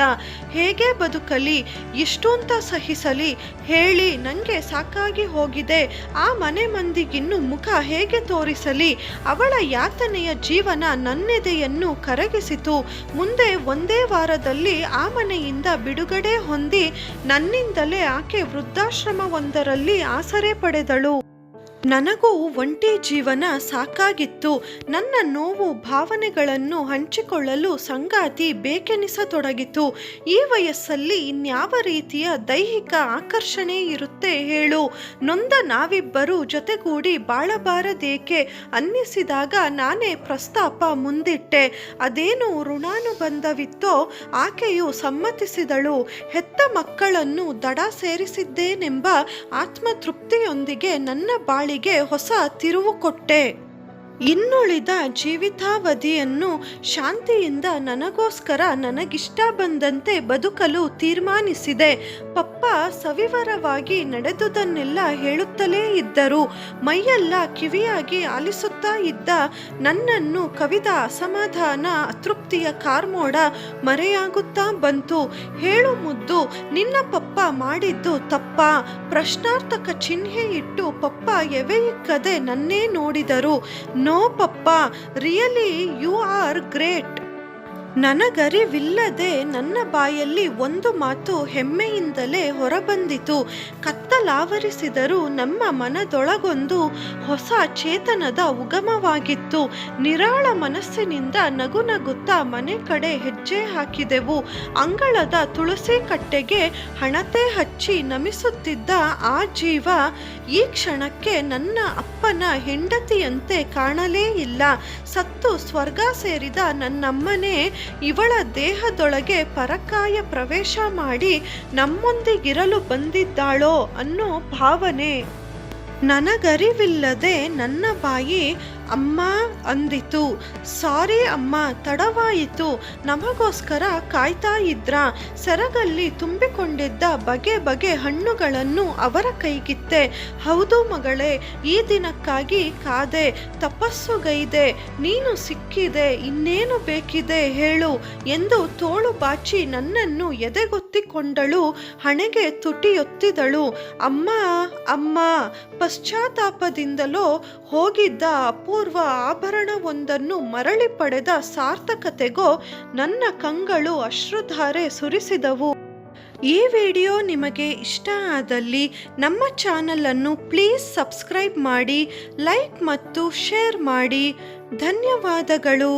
Speaker 1: ಹೇಗೆ ಬದುಕಲಿ? ಎಷ್ಟು ಅಂತ ಸಹಿಸಲಿ ಹೇಳಿ? ನನಗೆ ಸಾಕಾಗಿ ಹೋಗಿದೆ. ಆ ಮನೆ ಮಂದಿಗಿನ್ನು ಮುಖ ಹೇಗೆ ತೋರಿಸಲಿ? ಅವಳ ಯಾತನೆಯ ಜೀವನ ನನ್ನೆದೆಯನ್ನು ಕರಗಿಸಿತು. ಮುಂದೆ ಒಂದೇ ವಾರದಲ್ಲಿ ಆ ಮನೆಯಿಂದ ಬಿಡುಗಡೆ ಹೊಂದಿ ನನ್ನಿಂದಲೇ ಆಕೆ ವೃದ್ಧಾಶ್ರಮವೊಂದರಲ್ಲಿ ಆಸರೆ ಪಡೆದಳು. ನನಗೂ ಒಂಟಿ ಜೀವನ ಸಾಕಾಗಿತ್ತು. ನನ್ನ ನೋವು ಭಾವನೆಗಳನ್ನು ಹಂಚಿಕೊಳ್ಳಲು ಸಂಗಾತಿ ಬೇಕೆನಿಸತೊಡಗಿತು. ಈ ವಯಸ್ಸಲ್ಲಿ ಇನ್ಯಾವ ರೀತಿಯ ದೈಹಿಕ ಆಕರ್ಷಣೆ ಇರುತ್ತೆ ಹೇಳು? ನೊಂದ ನಾವಿಬ್ಬರು ಜೊತೆಗೂಡಿ ಬಾಳಬಾರದೇಕೆ ಅನ್ನಿಸಿದಾಗ ನಾನೇ ಪ್ರಸ್ತಾಪ ಮುಂದಿಟ್ಟೆ. ಅದೇನು ಋಣಾನುಬಂಧವಿತ್ತೋ ಆಕೆಯು ಸಮ್ಮತಿಸಿದಳು. ಹೆತ್ತ ಮಕ್ಕಳನ್ನು ದಡ ಸೇರಿಸಿದ್ದೇನೆಂಬ ಆತ್ಮತೃಪ್ತಿಯೊಂದಿಗೆ ನನ್ನ ಬಾಳಿ ಬಾಳಿಗೆ ಹೊಸ ತಿರುವು ಕೊಟ್ಟೆ. ಇನ್ನುಳಿದ ಜೀವಿತಾವಧಿಯನ್ನು ಶಾಂತಿಯಿಂದ ನನಗೋಸ್ಕರ ನನಗಿಷ್ಟ ಬಂದಂತೆ ಬದುಕಲು ತೀರ್ಮಾನಿಸಿದೆ. ಪಪ್ಪ ಸವಿವರವಾಗಿ ನಡೆದುದನ್ನೆಲ್ಲ ಹೇಳುತ್ತಲೇ ಇದ್ದರು. ಮೈಯೆಲ್ಲ ಕಿವಿಯಾಗಿ ಆಲಿಸುತ್ತಾ ಇದ್ದ ನನ್ನನ್ನು ಕವಿದ ಅಸಮಾಧಾನ, ಅತೃಪ್ತಿಯ ಕಾರ್ಮೋಡ ಮರೆಯಾಗುತ್ತಾ ಬಂತು. ಹೇಳು ಮುದ್ದು, ನಿನ್ನ ಪಪ್ಪ ಮಾಡಿದ್ದು ತಪ್ಪ? ಪ್ರಶ್ನಾರ್ಥಕ ಚಿಹ್ನೆ ಇಟ್ಟು ಪಪ್ಪ ಎವೆಯಿಕ್ಕದೆ ನನ್ನೇ ನೋಡಿದರು. No papa, really you are great. ನನಗರಿವಿಲ್ಲದೆ ನನ್ನ ಬಾಯಲ್ಲಿ ಒಂದು ಮಾತು ಹೆಮ್ಮೆಯಿಂದಲೇ ಹೊರಬಂದಿತು. ಕತ್ತಲಾವರಿಸಿದರೂ ನಮ್ಮ ಮನದೊಳಗೊಂದು ಹೊಸ ಚೇತನದ ಉಗಮವಾಗಿತ್ತು. ನಿರಾಳ ಮನಸ್ಸಿನಿಂದ ನಗು ನಗುತ್ತಾ ಮನೆ ಕಡೆ ಹೆಜ್ಜೆ ಹಾಕಿದೆವು. ಅಂಗಳದ ತುಳಸಿ ಕಟ್ಟೆಗೆ ಹಣತೆ ಹಚ್ಚಿ ನಮಿಸುತ್ತಿದ್ದ ಆ ಜೀವ ಈ ಕ್ಷಣಕ್ಕೆ ನನ್ನ ಅಪ್ಪನ ಹೆಂಡತಿಯಂತೆ ಕಾಣಲೇ ಇಲ್ಲ. ಸತ್ತು ಸ್ವರ್ಗ ಸೇರಿದ ನನ್ನಮ್ಮನೇ ಇವಳ ದೇಹದೊಳಗೆ ಪರಕಾಯ ಪ್ರವೇಶ ಮಾಡಿ ನಮ್ಮೊಂದಿಗಿರಲು ಬಂದಿದ್ದಾಳೋ ಅನ್ನೋ ಭಾವನೆ. ನನಗರಿವಿಲ್ಲದೆ ನನ್ನ ಬಾಯಿ ಅಮ್ಮ ಅಂದಿತು. ಸಾರಿ ಅಮ್ಮ, ತಡವಾಯಿತು. ನಮಗೋಸ್ಕರ ಕಾಯ್ತಾ ಇದ್ರ? ಸೆರಗಲ್ಲಿ ತುಂಬಿಕೊಂಡಿದ್ದ ಬಗೆ ಬಗೆ ಹಣ್ಣುಗಳನ್ನು ಅವರ ಕೈಗಿತ್ತೆ. ಹೌದು ಮಗಳೇ, ಈ ದಿನಕ್ಕಾಗಿ ಕಾದೆ, ತಪಸ್ಸುಗೈದೆ, ನೀನು ಸಿಕ್ಕಿದೆ, ಇನ್ನೇನು ಬೇಕಿದೆ ಹೇಳು ಎಂದು ತೋಳು ಬಾಚಿ ನನ್ನನ್ನು ಎದೆಗೊತ್ತಿಕೊಂಡಳು. ಹಣೆಗೆ ತುಟಿಯೊತ್ತಿದಳು. ಅಮ್ಮ ಅಮ್ಮ. ಪಶ್ಚಾತ್ತಾಪದಿಂದಲೋ ಹೋಗಿದ್ದ ಅಪೂರ್ವ ಆಭರಣವೊಂದನ್ನು ಮರಳಿ ಪಡೆದ ಸಾರ್ಥಕತೆಗೋ ನನ್ನ ಕಂಗಳು ಅಶ್ರುಧಾರೆ ಸುರಿಸಿದವು. ಈ ವಿಡಿಯೋ ನಿಮಗೆ ಇಷ್ಟ ಆದಲ್ಲಿ ನಮ್ಮ ಚಾನಲನ್ನು ಪ್ಲೀಸ್ ಸಬ್ಸ್ಕ್ರೈಬ್ ಮಾಡಿ, ಲೈಕ್ ಮತ್ತು ಶೇರ್ ಮಾಡಿ. ಧನ್ಯವಾದಗಳು.